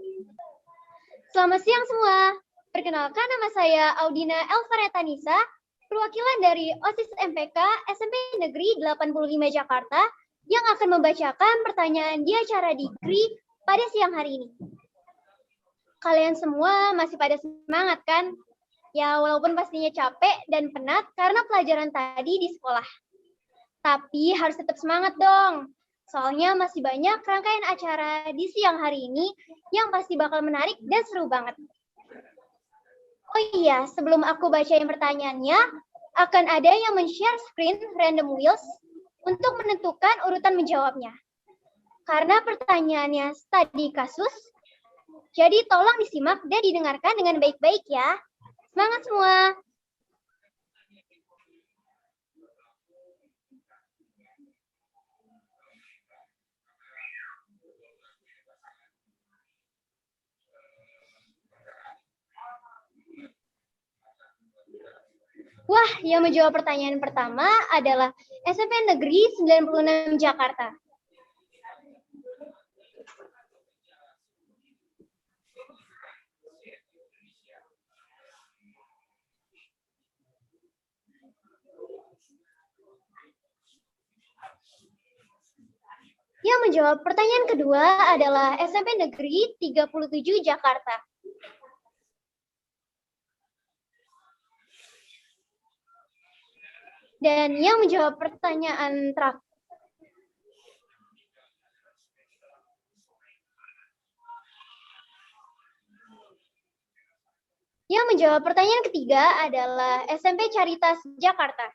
Selamat siang semua. Perkenalkan nama saya Audina Elvareta Nisa, perwakilan dari OSIS MPK SMP Negeri 85 Jakarta yang akan membacakan pertanyaan di acara Dikri pada siang hari ini. Kalian semua masih pada semangat kan? Ya walaupun pastinya capek dan penat karena pelajaran tadi di sekolah. Tapi harus tetap semangat dong. Soalnya masih banyak rangkaian acara di siang hari ini yang pasti bakal menarik dan seru banget. Oh iya, sebelum aku bacain pertanyaannya, akan ada yang men-share screen random wheels untuk menentukan urutan menjawabnya. Karena pertanyaannya studi kasus, jadi tolong disimak dan didengarkan dengan baik-baik ya. Semangat semua! Wah, yang menjawab pertanyaan pertama adalah SMP Negeri 96 Jakarta. Yang menjawab pertanyaan kedua adalah SMP Negeri 37 Jakarta. Dan yang menjawab pertanyaan terakhir ketiga adalah SMP Caritas Jakarta.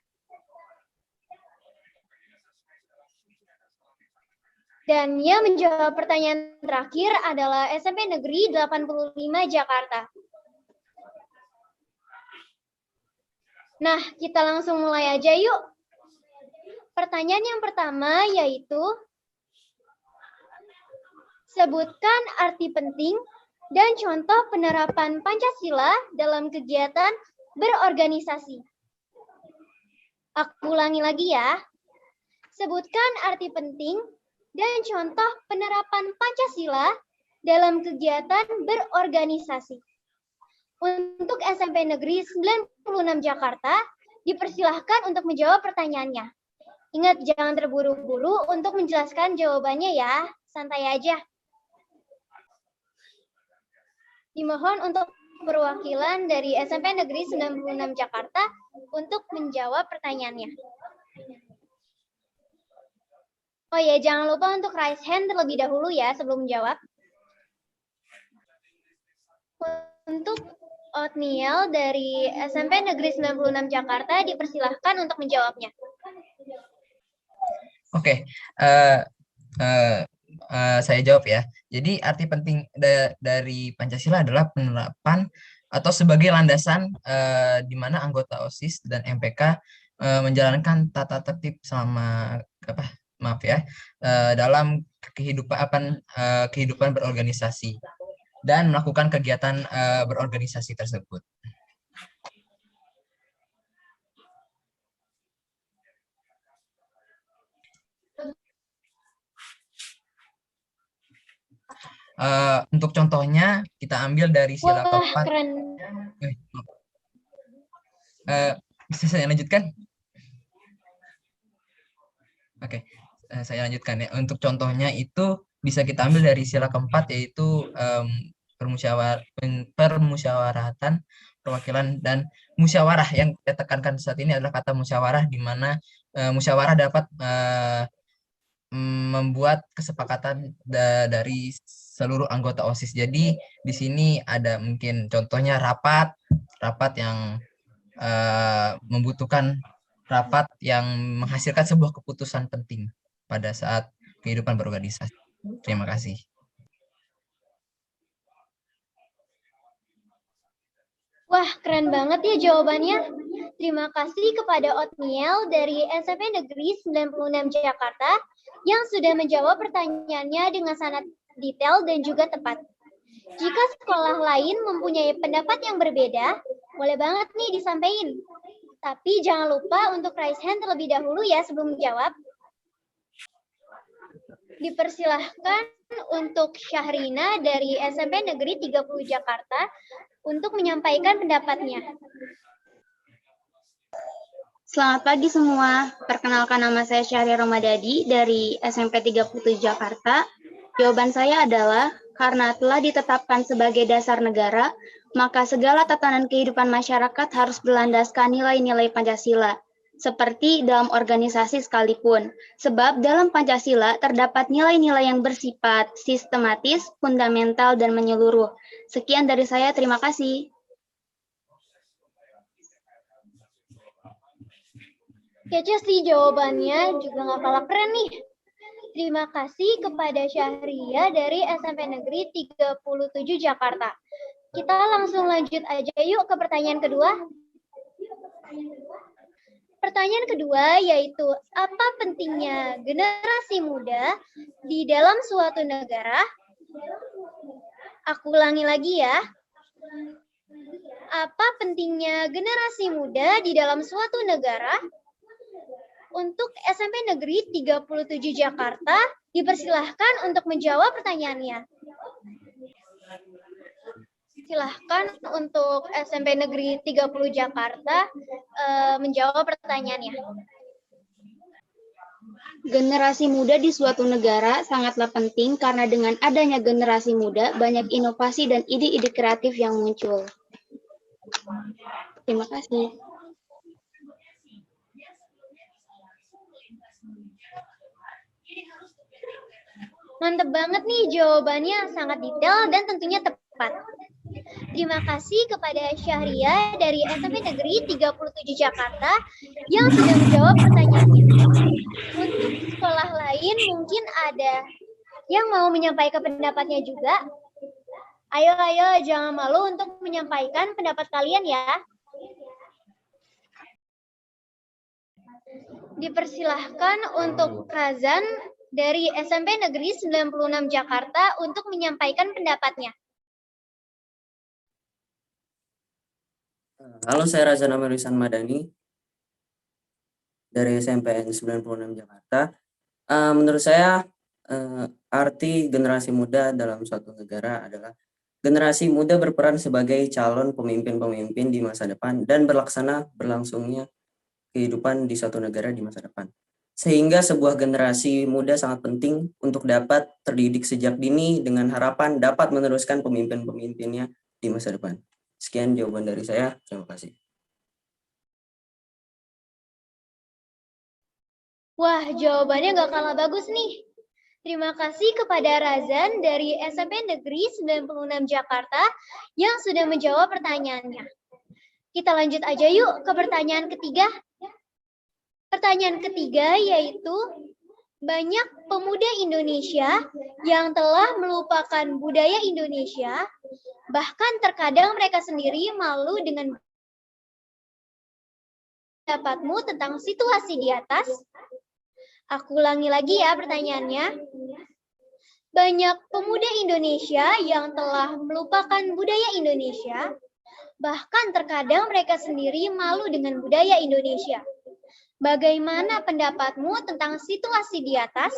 Dan yang menjawab pertanyaan terakhir adalah SMP Negeri 85 Jakarta. Nah, kita langsung mulai aja yuk. Pertanyaan yang pertama yaitu, sebutkan arti penting dan contoh penerapan Pancasila dalam kegiatan berorganisasi. Aku ulangi lagi ya. Sebutkan arti penting dan contoh penerapan Pancasila dalam kegiatan berorganisasi. Untuk SMP Negeri 96 Jakarta, dipersilahkan untuk menjawab pertanyaannya. Ingat, jangan terburu-buru untuk menjelaskan jawabannya ya, santai aja. Dimohon untuk perwakilan dari SMP Negeri 96 Jakarta untuk menjawab pertanyaannya. Oh ya, jangan lupa untuk raise hand terlebih dahulu ya sebelum menjawab. Untuk Otniel dari SMP Negeri 96 Jakarta dipersilahkan untuk menjawabnya. Oke, saya jawab ya. Jadi arti penting dari Pancasila adalah penerapan atau sebagai landasan di mana anggota OSIS dan MPK menjalankan tata tertib selama dalam kehidupan berorganisasi dan melakukan kegiatan berorganisasi tersebut. Untuk contohnya kita ambil dari sila keempat. Keren. Bisa saya lanjutkan? Oke, saya lanjutkan ya. Untuk contohnya itu bisa kita ambil dari sila keempat, yaitu permusyawaratan, perwakilan, dan musyawarah. Yang saya tekankan saat ini adalah kata musyawarah, di mana musyawarah dapat membuat kesepakatan dari seluruh anggota OSIS. Jadi di sini ada mungkin contohnya rapat yang membutuhkan rapat yang menghasilkan sebuah keputusan penting pada saat kehidupan berorganisasi. Terima kasih. Wah, keren banget ya jawabannya. Terima kasih kepada Otniel dari SMP Negeri 96 Jakarta yang sudah menjawab pertanyaannya dengan sangat detail dan juga tepat. Jika sekolah lain mempunyai pendapat yang berbeda, boleh banget nih disampaikan. Tapi jangan lupa untuk raise hand terlebih dahulu ya sebelum menjawab. Dipersilahkan untuk Syahrina dari SMP Negeri 30 Jakarta untuk menyampaikan pendapatnya. Selamat pagi semua. Perkenalkan, nama saya Syahri Romadadi dari SMP 37 Jakarta. Jawaban saya adalah karena telah ditetapkan sebagai dasar negara, maka segala tatanan kehidupan masyarakat harus berlandaskan nilai-nilai Pancasila, seperti dalam organisasi sekalipun. Sebab dalam Pancasila terdapat nilai-nilai yang bersifat sistematis, fundamental, dan menyeluruh. Sekian dari saya, terima kasih. Kece sih jawabannya, juga nggak kalah keren nih. Terima kasih kepada Syahria dari SMP Negeri 37 Jakarta. Kita langsung lanjut aja yuk ke pertanyaan kedua. Pertanyaan kedua yaitu, apa pentingnya generasi muda di dalam suatu negara? Aku ulangi lagi ya. Apa pentingnya generasi muda di dalam suatu negara? Untuk SMP Negeri 37 Jakarta, dipersilahkan untuk menjawab pertanyaannya. Silahkan untuk SMP Negeri 30 Jakarta menjawab pertanyaannya. Generasi muda di suatu negara sangatlah penting karena dengan adanya generasi muda, banyak inovasi dan ide-ide kreatif yang muncul. Terima kasih. Mantap banget nih jawabannya, sangat detail dan tentunya tepat. Terima kasih kepada Syahria dari SMP Negeri 37 Jakarta yang sudah menjawab pertanyaannya. Untuk sekolah lain mungkin ada yang mau menyampaikan pendapatnya juga. Ayo, jangan malu untuk menyampaikan pendapat kalian ya. Dipersilahkan untuk Razan dari SMP Negeri 96 Jakarta untuk menyampaikan pendapatnya. Halo, saya Razan Amirisan Madani dari SMPN 96 Jakarta. Menurut saya arti generasi muda dalam suatu negara adalah generasi muda berperan sebagai calon pemimpin-pemimpin di masa depan dan berlangsungnya kehidupan di suatu negara di masa depan. Sehingga sebuah generasi muda sangat penting untuk dapat terdidik sejak dini dengan harapan dapat meneruskan pemimpin-pemimpinnya di masa depan. Sekian jawaban dari saya. Terima kasih. Wah, jawabannya nggak kalah bagus nih. Terima kasih kepada Razan dari SMP Negeri 96 Jakarta yang sudah menjawab pertanyaannya. Kita lanjut aja yuk ke pertanyaan ketiga. Pertanyaan ketiga yaitu, banyak pemuda Indonesia yang telah melupakan budaya Indonesia, bahkan terkadang mereka sendiri malu dengan pendapatmu tentang situasi di atas. Aku ulangi lagi ya pertanyaannya. Banyak pemuda Indonesia yang telah melupakan budaya Indonesia, bahkan terkadang mereka sendiri malu dengan budaya Indonesia. Bagaimana pendapatmu tentang situasi di atas?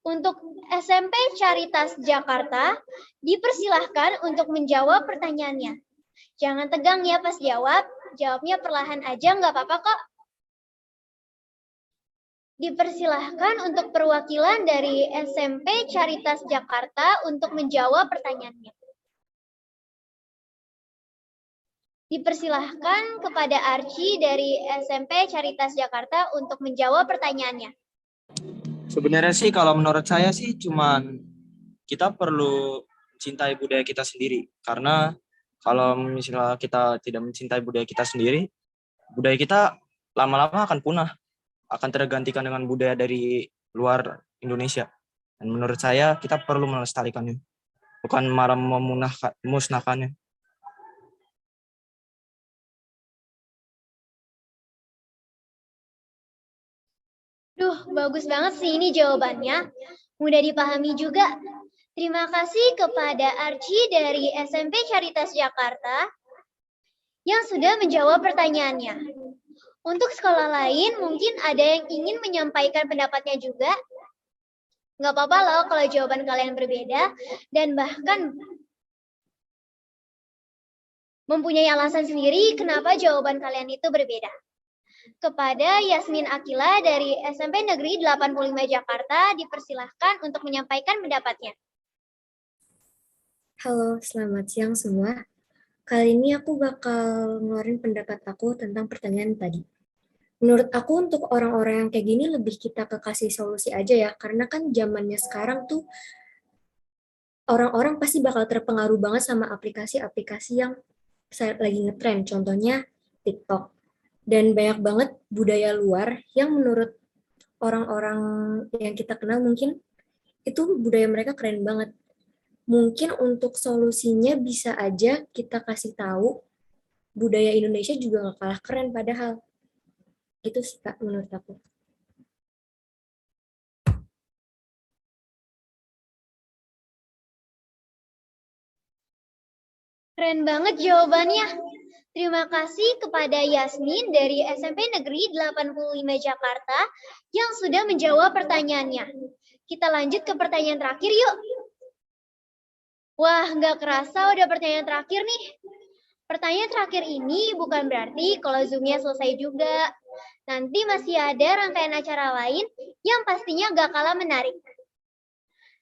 Untuk SMP Caritas Jakarta, dipersilahkan untuk menjawab pertanyaannya. Jangan tegang ya pas jawab, jawabnya perlahan aja nggak apa-apa kok. Dipersilahkan untuk perwakilan dari SMP Caritas Jakarta untuk menjawab pertanyaannya. Dipersilahkan kepada Archie dari SMP Caritas Jakarta untuk menjawab pertanyaannya. Sebenarnya sih kalau menurut saya sih cuman kita perlu mencintai budaya kita sendiri. Karena kalau misalnya kita tidak mencintai budaya kita sendiri, budaya kita lama-lama akan punah, akan tergantikan dengan budaya dari luar Indonesia. Dan menurut saya kita perlu melestarikannya, bukan malah memusnahkannya. Duh, bagus banget sih ini jawabannya. Mudah dipahami juga. Terima kasih kepada Archie dari SMP Caritas Jakarta yang sudah menjawab pertanyaannya. Untuk sekolah lain mungkin ada yang ingin menyampaikan pendapatnya juga. Nggak apa-apa loh kalau jawaban kalian berbeda dan bahkan mempunyai alasan sendiri kenapa jawaban kalian itu berbeda. Kepada Yasmin Akila dari SMP Negeri 85 Jakarta, dipersilahkan untuk menyampaikan pendapatnya. Halo, selamat siang semua. Kali ini aku bakal ngeluarin pendapat aku tentang pertanyaan tadi. Menurut aku untuk orang-orang yang kayak gini lebih kita kasih solusi aja ya, karena kan zamannya sekarang tuh orang-orang pasti bakal terpengaruh banget sama aplikasi-aplikasi yang lagi ngetren, contohnya TikTok. Dan banyak banget budaya luar yang menurut orang-orang yang kita kenal mungkin itu budaya mereka keren banget. Mungkin untuk solusinya bisa aja kita kasih tahu budaya Indonesia juga nggak kalah keren padahal. Itu sih Kak menurut aku. Keren banget jawabannya. Terima kasih kepada Yasmin dari SMP Negeri 85 Jakarta yang sudah menjawab pertanyaannya. Kita lanjut ke pertanyaan terakhir yuk. Wah, nggak kerasa udah pertanyaan terakhir nih. Pertanyaan terakhir ini bukan berarti kalau Zoom-nya selesai juga. Nanti masih ada rangkaian acara lain yang pastinya nggak kalah menarik.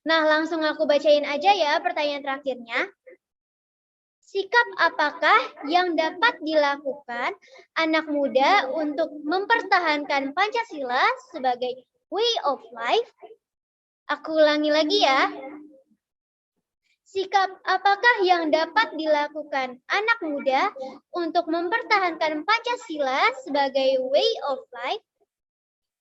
Nah, langsung aku bacain aja ya pertanyaan terakhirnya. Sikap apakah yang dapat dilakukan anak muda untuk mempertahankan Pancasila sebagai way of life? Aku ulangi lagi ya. Sikap apakah yang dapat dilakukan anak muda untuk mempertahankan Pancasila sebagai way of life?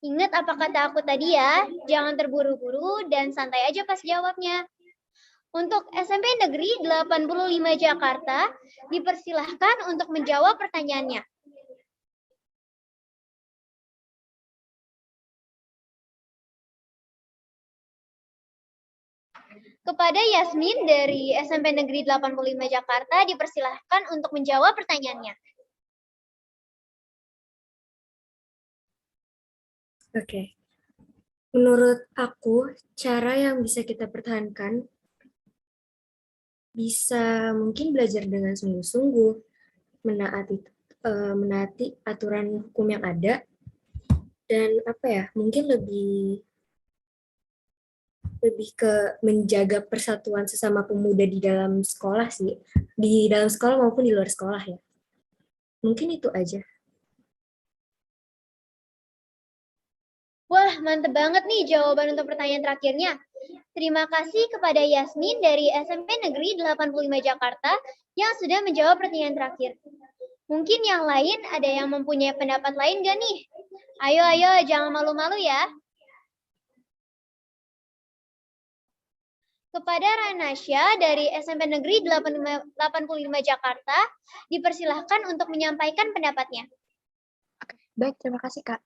Ingat apa kata aku tadi ya, jangan terburu-buru dan santai aja pas jawabnya. Untuk SMP Negeri 85 Jakarta, dipersilahkan untuk menjawab pertanyaannya. Kepada Yasmin dari SMP Negeri 85 Jakarta, dipersilahkan untuk menjawab pertanyaannya. Oke. Menurut aku, cara yang bisa kita pertahankan bisa mungkin belajar dengan sungguh-sungguh, menaati aturan hukum yang ada, dan mungkin lebih ke menjaga persatuan sesama pemuda di dalam sekolah sih, di dalam sekolah maupun di luar sekolah ya. Mungkin itu aja. Wah, mantep banget nih jawaban untuk pertanyaan terakhirnya. Terima kasih kepada Yasmin dari SMP Negeri 85 Jakarta yang sudah menjawab pertanyaan terakhir. Mungkin yang lain ada yang mempunyai pendapat lain gak nih? Ayo, jangan malu-malu ya. Kepada Ranasya dari SMP Negeri 85 Jakarta, dipersilahkan untuk menyampaikan pendapatnya. Baik, terima kasih Kak.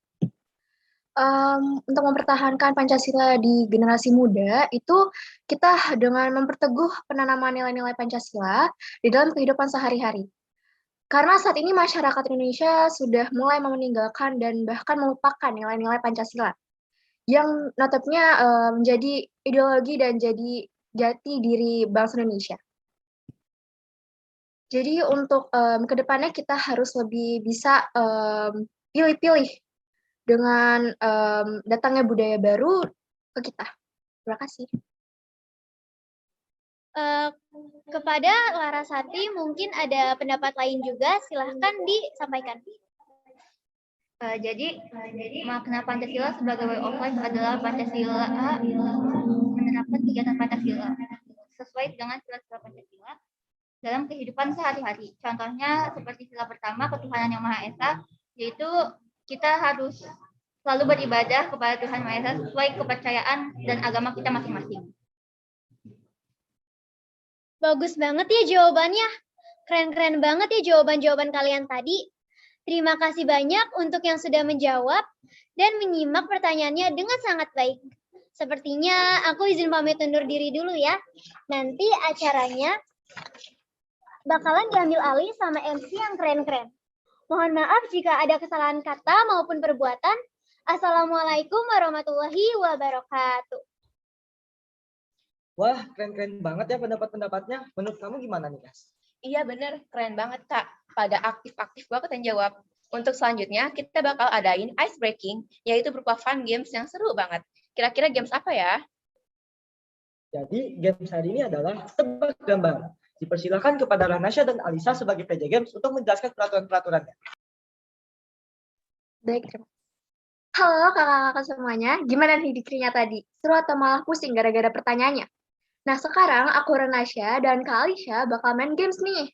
Untuk mempertahankan Pancasila di generasi muda, itu kita dengan memperteguh penanaman nilai-nilai Pancasila di dalam kehidupan sehari-hari. Karena saat ini masyarakat Indonesia sudah mulai meninggalkan dan bahkan melupakan nilai-nilai Pancasila, yang notabene menjadi ideologi dan jadi jati diri bangsa Indonesia. Jadi untuk kedepannya kita harus lebih bisa pilih-pilih dengan datangnya budaya baru ke kita. Terima kasih. Kepada Larasati mungkin ada pendapat lain juga, silahkan disampaikan. Jadi makna Pancasila sebagai way of life adalah Pancasila menerapkan kegiatan Pancasila sesuai dengan sila-sila Pancasila dalam kehidupan sehari-hari. Contohnya seperti sila pertama, ketuhanan yang Maha Esa, yaitu kita harus selalu beribadah kepada Tuhan Maha Esa sesuai kepercayaan dan agama kita masing-masing. Bagus banget ya jawabannya. Keren-keren banget ya jawaban-jawaban kalian tadi. Terima kasih banyak untuk yang sudah menjawab dan menyimak pertanyaannya dengan sangat baik. Sepertinya aku izin pamit undur diri dulu ya. Nanti acaranya bakalan diambil alih sama MC yang keren-keren. Mohon maaf jika ada kesalahan kata maupun perbuatan. Assalamualaikum warahmatullahi wabarakatuh. Wah, keren-keren banget ya pendapat-pendapatnya. Menurut kamu gimana nih, Kas? Iya bener, keren banget Kak. Pada aktif-aktif banget yang jawab. Untuk selanjutnya kita bakal adain ice breaking, yaitu berupa fun games yang seru banget. Kira-kira games apa ya? Jadi games hari ini adalah tebak gambar. Dipersilakan kepada Ranasya dan Alisa sebagai PJ Games untuk menjelaskan peraturan-peraturannya. Baik, terima kasih. Halo kakak-kakak semuanya, gimana nih dikrinya tadi? Seru atau malah pusing gara-gara pertanyaannya? Nah sekarang aku Ranasya dan Kak Alisha bakal main games nih.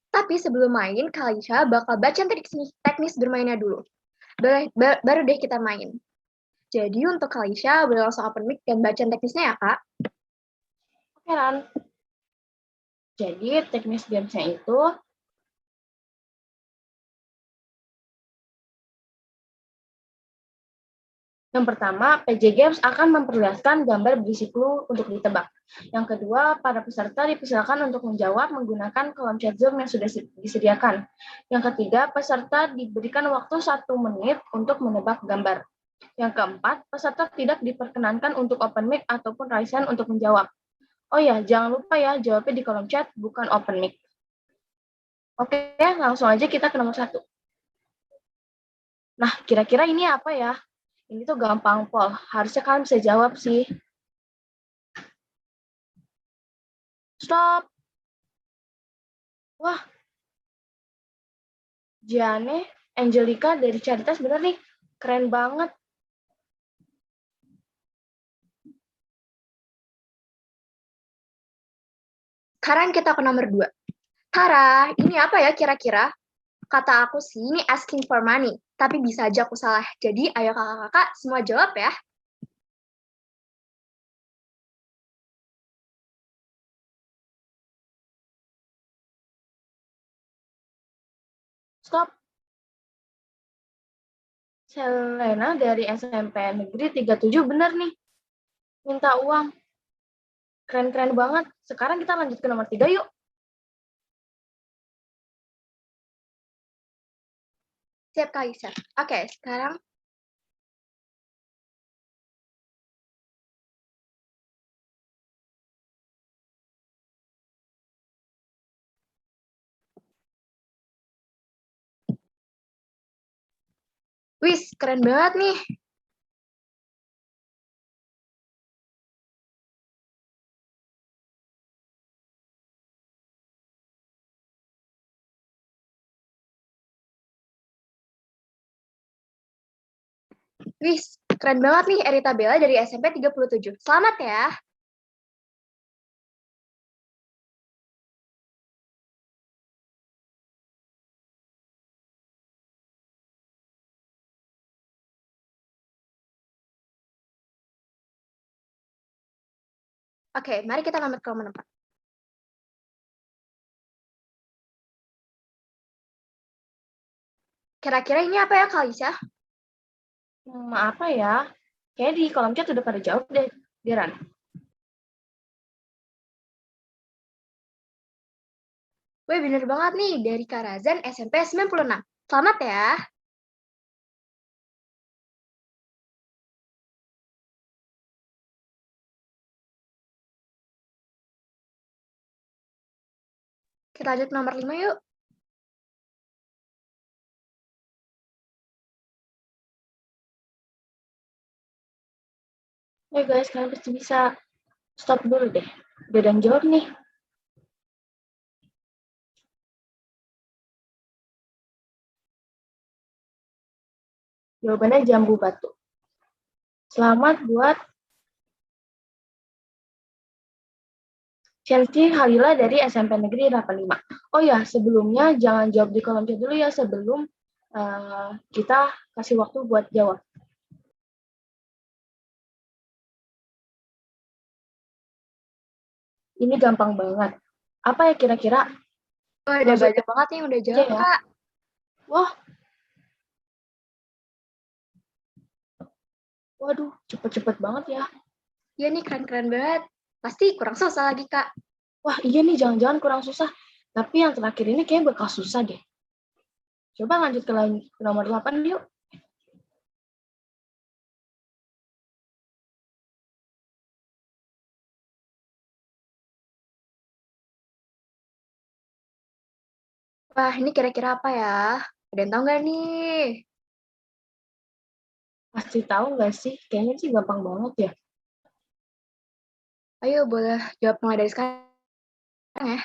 Tapi sebelum main, Kak Alisha bakal baca teknis bermainnya dulu. Baru deh kita main. Jadi untuk Kak Alisha boleh langsung open mic dan baca teknisnya ya Kak? Oke, Ran. Jadi teknis gamesnya itu Yang pertama, PJ Games akan memperlihatkan gambar berisi clue untuk ditebak. Yang kedua, para peserta dipersilakan untuk menjawab menggunakan kolom chat Zoom yang sudah disediakan. Yang ketiga, peserta diberikan waktu 1 menit untuk menebak gambar. Yang keempat, peserta tidak diperkenankan untuk open mic ataupun raise hand untuk menjawab. Oh ya, jangan lupa ya, jawabnya di kolom chat, bukan open mic. Oke, langsung aja kita ke nomor 1. Nah, kira-kira ini apa ya? Ini tuh gampang, Pol. Harusnya kalian bisa jawab sih. Stop. Wah. Gianne, Angelica dari Caritas bener nih. Keren banget. Sekarang kita ke nomor 2. Tara, ini apa ya kira-kira? Kata aku sih, ini asking for money. Tapi bisa aja aku salah. Jadi, ayo kakak-kakak semua jawab ya. Stop. Selena dari SMP Negeri 37 bener nih. Minta uang. Keren-keren banget. Sekarang kita lanjut ke nomor 3 yuk. Siap, Kak Aisyah. Oke, sekarang wis, keren banget nih. Wis, keren banget nih Erita Bella dari SMP 37. Selamat ya. Oke, mari kita lanjut ke nomor 4. Kira-kira ini apa ya, Kak Aisyah? Apa ya? Kayaknya di kolom chat udah pada jawab deh, Diran. Wih, bener banget nih, dari Karazan SMP 96. Selamat ya. Kita lanjut nomor 5 yuk. Guys, kalian pasti bisa. Stop dulu deh. Udah dan jawab nih. Jawabannya jambu batu. Selamat buat Chelsea Halila dari SMP Negeri 85. Oh ya, sebelumnya jangan jawab di kolom chat dulu ya sebelum kita kasih waktu buat jawab. Ini gampang banget. Apa ya kira-kira? Oh, ada banyak banget yang udah jawab, ya. Kak. Wah. Waduh, cepet-cepet banget ya. Iya nih, keren-keren banget. Pasti kurang susah lagi, Kak. Wah, iya nih, jangan-jangan kurang susah. Tapi yang terakhir ini kayaknya bakal susah deh. Coba lanjut ke nomor 8 yuk. Wah, ini kira-kira apa ya? Ada yang tahu nggak nih? Pasti tahu nggak sih? Kayaknya sih gampang banget ya. Ayo, boleh jawab mulai dari sekarang ya.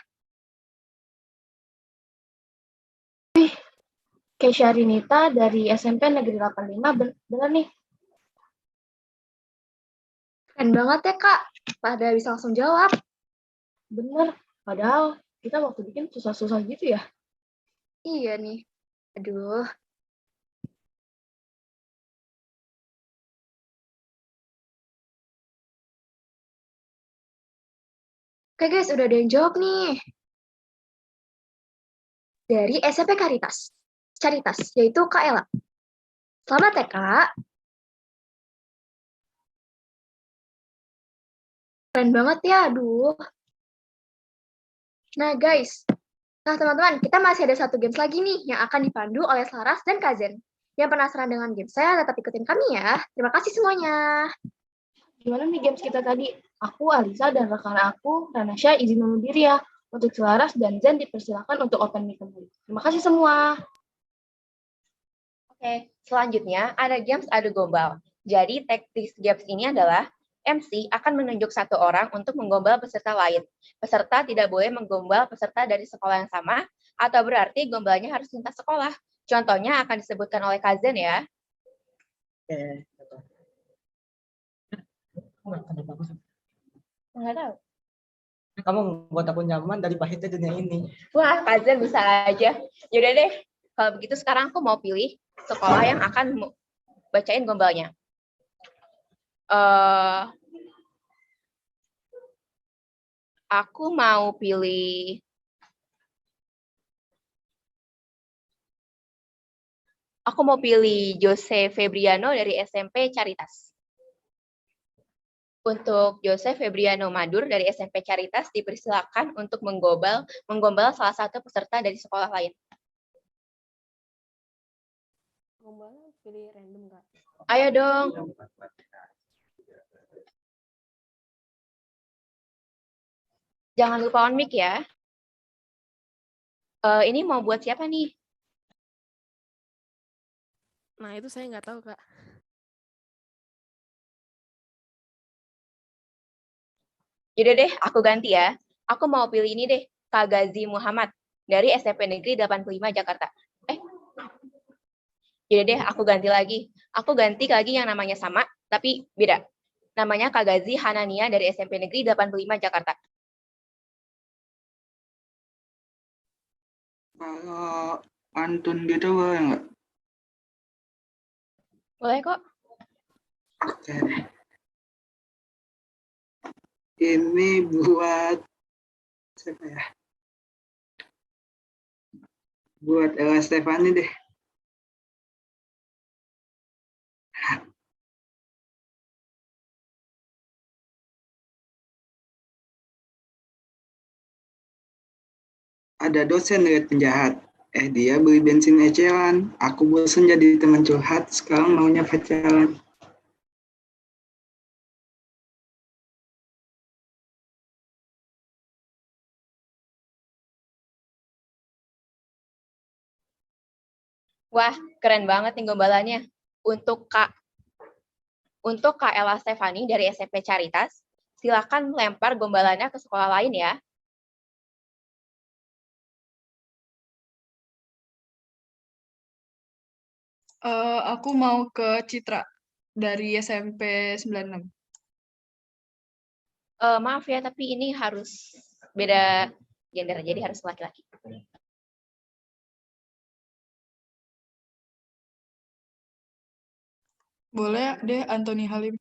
Keisha Rinita dari SMP Negeri 85, bener nih. Keren banget ya, Kak. Pada bisa langsung jawab. Bener, padahal kita waktu bikin susah-susah gitu ya. Iya nih. Aduh. Oke guys, udah ada yang jawab nih. Dari SMP Caritas, yaitu Kak Ella. Selamat ya, Kak. Keren banget ya, aduh. Nah guys, teman-teman, kita masih ada satu games lagi nih yang akan dipandu oleh Saras dan Kazen. Yang penasaran dengan games saya, tetap ikutin kami ya. Terima kasih semuanya. Gimana nih games kita tadi? Aku, Alisa, dan rekan aku, Ranasya, izin undur diri ya. Untuk Selaras dan Zen dipersilakan untuk open mic kembali. Terima kasih semua. Oke, selanjutnya ada games adu gombal. Jadi taktik games ini adalah MC akan menunjuk satu orang untuk menggombal peserta lain. Peserta tidak boleh menggombal peserta dari sekolah yang sama, atau berarti gombalnya harus lintas sekolah. Contohnya akan disebutkan oleh Kazen ya. Oke. Nggak tahu. Kamu membuat aku nyaman dari pahitnya dunia ini. Wah, Kazen bisa aja. Yaudah deh, kalau begitu sekarang aku mau pilih sekolah yang akan bacain gombalnya. Aku mau pilih Jose Febriano dari SMP Caritas. Untuk Jose Febriano Madur dari SMP Caritas dipersilakan untuk menggombal salah satu peserta dari sekolah lain. Gombalnya pilih random Kak. Ayo dong. Jangan lupa on mic ya. Ini mau buat siapa nih? Nah, itu saya nggak tahu, Kak. Yaudah deh, aku ganti ya. Aku mau pilih ini deh, Kak Gazi Muhammad dari SMP Negeri 85 Jakarta. Yaudah deh, aku ganti lagi. Aku ganti lagi yang namanya sama, tapi beda. Namanya Kak Gazi Hanania dari SMP Negeri 85 Jakarta. Kalau pantun gitu boleh nggak? Boleh kok. Oke. Ini buat siapa ya? Buat Ella Stefani deh. Ada dosen lihat penjahat. Dia beli bensin eceran. Aku bosan jadi teman curhat. Sekarang maunya pacaran. Wah, keren banget nih gombalannya. Untuk Kak Ella Stefani dari SMP Caritas, silakan lempar gombalannya ke sekolah lain ya. Aku mau ke Citra dari SMP 96. Maaf ya, tapi ini harus beda gender, jadi harus laki-laki. Boleh deh, Anthony Halim.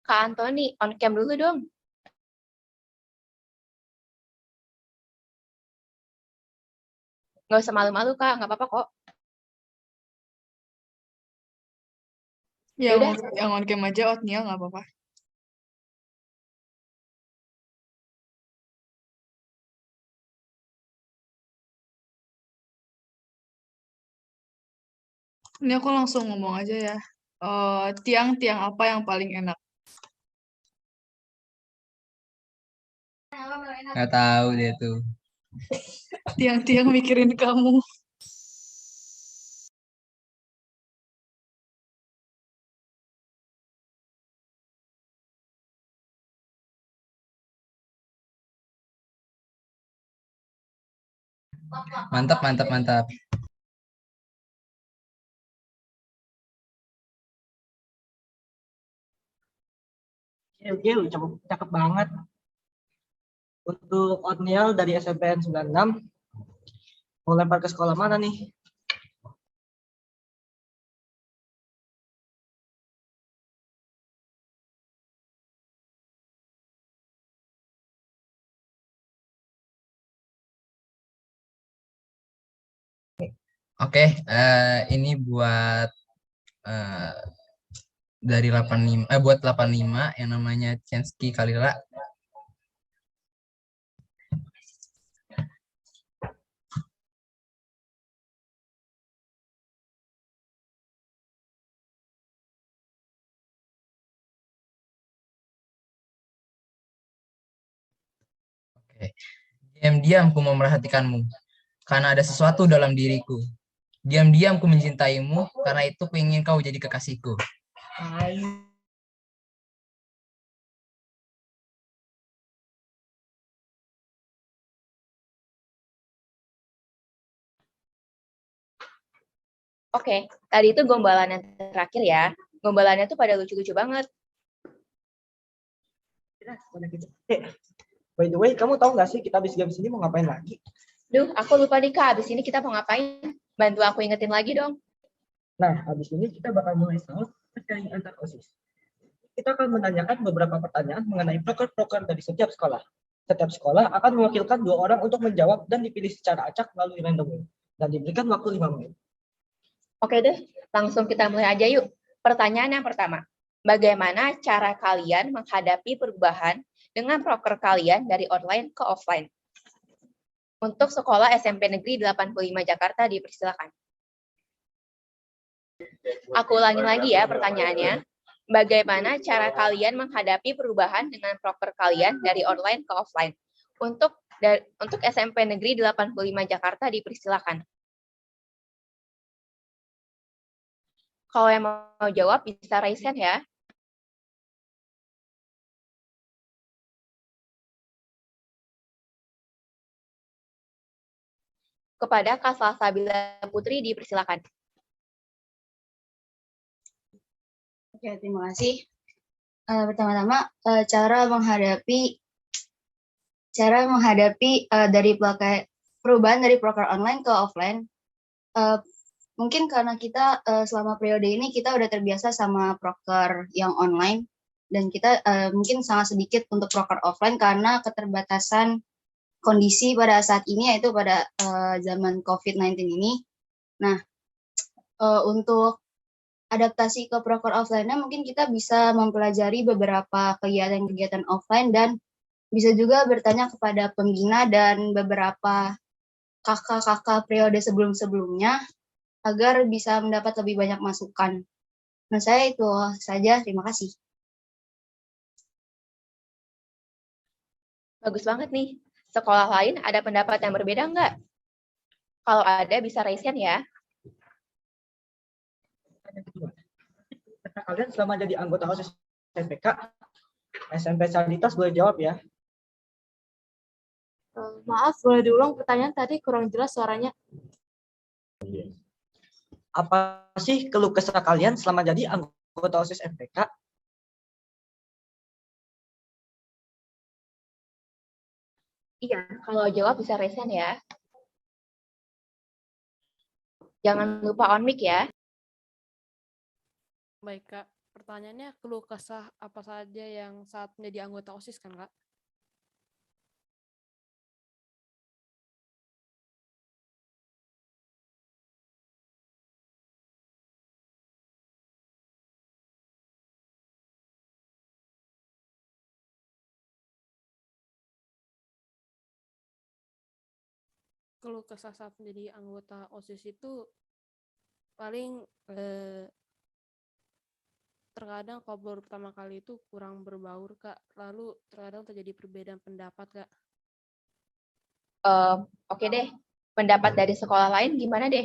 Kak Anthony, on cam dulu dong. Nggak usah malu-malu, Kak. Nggak apa-apa kok. Yang on cam aja, Otniel nggak apa-apa. Ini aku langsung ngomong aja ya. Tiang-tiang apa yang paling enak? Nggak tahu dia tuh. Tiang-tiang mikirin kamu. Mantap, mantap, mantap. Oke, cakep banget. Untuk Otniel dari SMPN 96, mau lempar ke sekolah mana nih? Oke, ini buat eh, dari 85 buat 85 yang namanya Chensky Kalila. Oke. Diam-diam ku memerhatikanmu karena ada sesuatu dalam diriku. Diam-diam ku mencintaimu karena itu ku ingin kau jadi kekasihku. Oke, tadi itu gombalan yang terakhir ya. Gombalannya tuh pada lucu-lucu banget. By the way, kamu tahu nggak sih kita habis jam sini mau ngapain lagi? Duh, aku lupa nih Kak, habis ini kita mau ngapain? Bantu aku ingetin lagi dong. Nah, habis ini kita bakal mulai saus sharing antar OSIS. Kita akan menanyakan beberapa pertanyaan mengenai proker-proker dari setiap sekolah. Setiap sekolah akan mewakilkan 2 orang untuk menjawab dan dipilih secara acak melalui random way. Dan diberikan waktu 5 menit. Oke deh, langsung kita mulai aja yuk. Pertanyaan yang pertama, bagaimana cara kalian menghadapi perubahan dengan proker kalian dari online ke offline? Untuk sekolah SMP Negeri 85 Jakarta dipersilakan. Aku ulangin lagi ya pertanyaannya. Bagaimana cara kalian menghadapi perubahan dengan proker kalian dari online ke offline? Untuk SMP Negeri 85 Jakarta dipersilakan. Kalau yang mau jawab bisa raise hand ya. Kepada Kak Salsabila Putri dipersilakan. Oke, terima kasih. Pertama-tama cara menghadapi dari perubahan dari proker online ke offline. Mungkin karena kita selama periode ini kita udah terbiasa sama proker yang online dan kita mungkin sangat sedikit untuk proker offline karena keterbatasan kondisi pada saat ini yaitu pada zaman COVID-19 ini. Nah, untuk adaptasi ke proker offline-nya mungkin kita bisa mempelajari beberapa kegiatan-kegiatan offline dan bisa juga bertanya kepada pembina dan beberapa kakak-kakak periode sebelum-sebelumnya agar bisa mendapat lebih banyak masukan. Nah, saya itu saja. Terima kasih. Bagus banget nih. Sekolah lain ada pendapat yang berbeda nggak? Kalau ada bisa raise hand ya. Karena kalian selama jadi anggota OSIS SMPK, SMP Sanitas boleh jawab ya. Maaf, boleh diulang pertanyaan tadi kurang jelas suaranya. Apa sih keluh kesah kalian selama jadi anggota OSIS MPK? Iya, kalau jawab bisa raise hand ya. Jangan lupa on mic ya. Baik, Kak. Pertanyaannya keluh kesah apa saja yang saat menjadi anggota OSIS kan, Kak? Keluh kesah saat menjadi anggota OSIS itu paling terkadang kalau baru pertama kali itu kurang berbaur, Kak. Lalu terkadang terjadi perbedaan pendapat, Kak. Oke deh, pendapat dari sekolah lain gimana deh?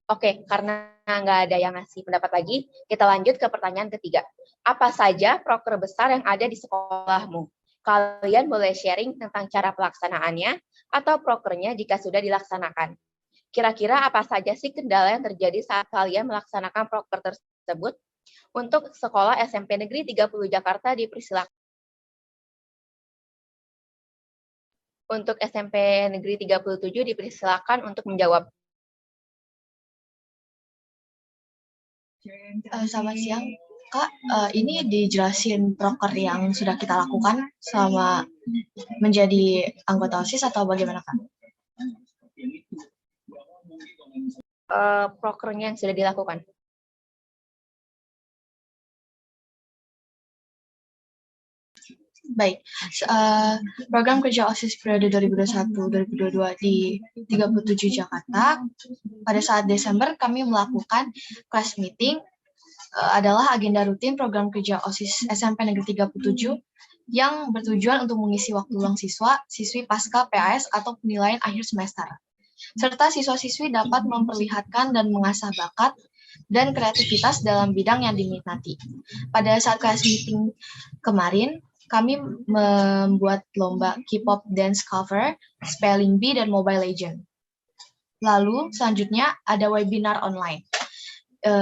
Oke, karena nggak ada yang ngasih pendapat lagi, kita lanjut ke pertanyaan ketiga. Apa saja proker besar yang ada di sekolahmu? Kalian boleh sharing tentang cara pelaksanaannya atau prokernya jika sudah dilaksanakan. Kira-kira apa saja sih kendala yang terjadi saat kalian melaksanakan proker tersebut? Untuk sekolah SMP Negeri 30 Jakarta dipersilakan. Untuk SMP Negeri 37 dipersilakan untuk menjawab. Selamat siang, Kak. Ini dijelasin proker yang sudah kita lakukan selama menjadi anggota OSIS atau bagaimana, Kak? prokernya yang sudah dilakukan. Baik, program kerja OSIS periode 2021-2022 di 37 Jakarta, pada saat Desember kami melakukan class meeting, adalah agenda rutin program kerja OSIS SMP Negeri 37 yang bertujuan untuk mengisi waktu luang siswi pasca PAS atau penilaian akhir semester. Serta siswa-siswi dapat memperlihatkan dan mengasah bakat dan kreativitas dalam bidang yang diminati. Pada saat class meeting kemarin, kami membuat lomba K-pop dance cover, spelling bee, dan Mobile Legend. Lalu selanjutnya ada webinar online.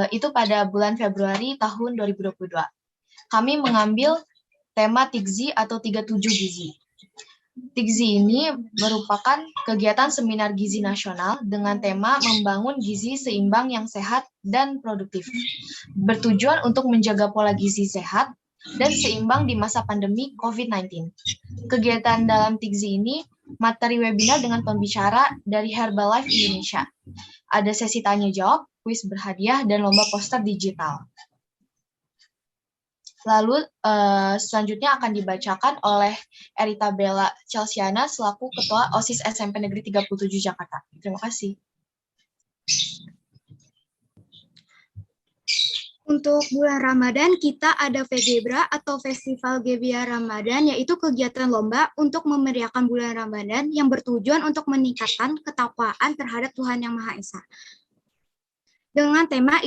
Itu pada bulan Februari tahun 2022. Kami mengambil tema TIGZI atau 37 gizi. TIGZI ini merupakan kegiatan seminar gizi nasional dengan tema membangun gizi seimbang yang sehat dan produktif. Bertujuan untuk menjaga pola gizi sehat dan seimbang di masa pandemi COVID-19. Kegiatan dalam TIGZI ini materi webinar dengan pembicara dari Herbalife Indonesia. Ada sesi tanya jawab, kuis berhadiah, dan lomba poster digital. Lalu selanjutnya akan dibacakan oleh Erita Bella Chelsiana selaku Ketua OSIS SMP Negeri 37 Jakarta. Terima kasih. Untuk bulan Ramadan, kita ada Vegebra atau Festival Gebiar Ramadan, yaitu kegiatan lomba untuk memeriahkan bulan Ramadan yang bertujuan untuk meningkatkan ketakwaan terhadap Tuhan Yang Maha Esa. Dengan tema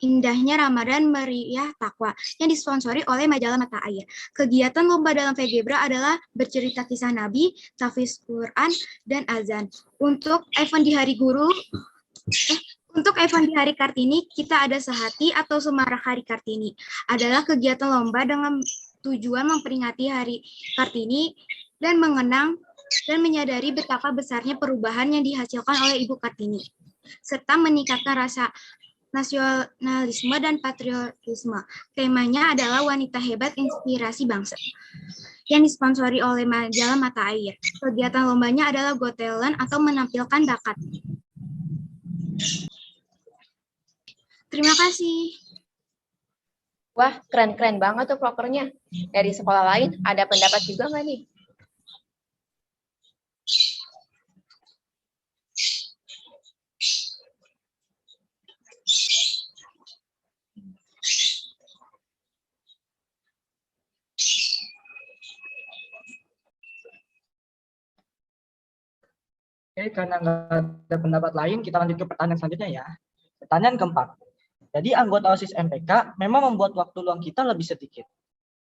indahnya Ramadan Meriah Takwa yang disponsori oleh majalah Mata Air. Kegiatan lomba dalam Vegebra adalah bercerita kisah Nabi, tahfiz Quran, dan azan. Untuk event di Hari Kartini, kita ada Sehati atau Semarak Hari Kartini. Adalah kegiatan lomba dengan tujuan memperingati Hari Kartini dan mengenang dan menyadari betapa besarnya perubahan yang dihasilkan oleh Ibu Kartini, serta meningkatkan rasa nasionalisme dan patriotisme. Temanya adalah Wanita Hebat Inspirasi Bangsa, yang disponsori oleh majalah Mata Air. Kegiatan lombanya adalah Got Talent atau menampilkan bakat. Terima kasih. Wah, keren-keren banget tuh prokernya. Dari sekolah lain ada pendapat juga nggak nih? Oke, karena nggak ada pendapat lain, kita lanjut ke pertanyaan selanjutnya ya. Pertanyaan keempat. Jadi anggota OSIS MPK memang membuat waktu luang kita lebih sedikit.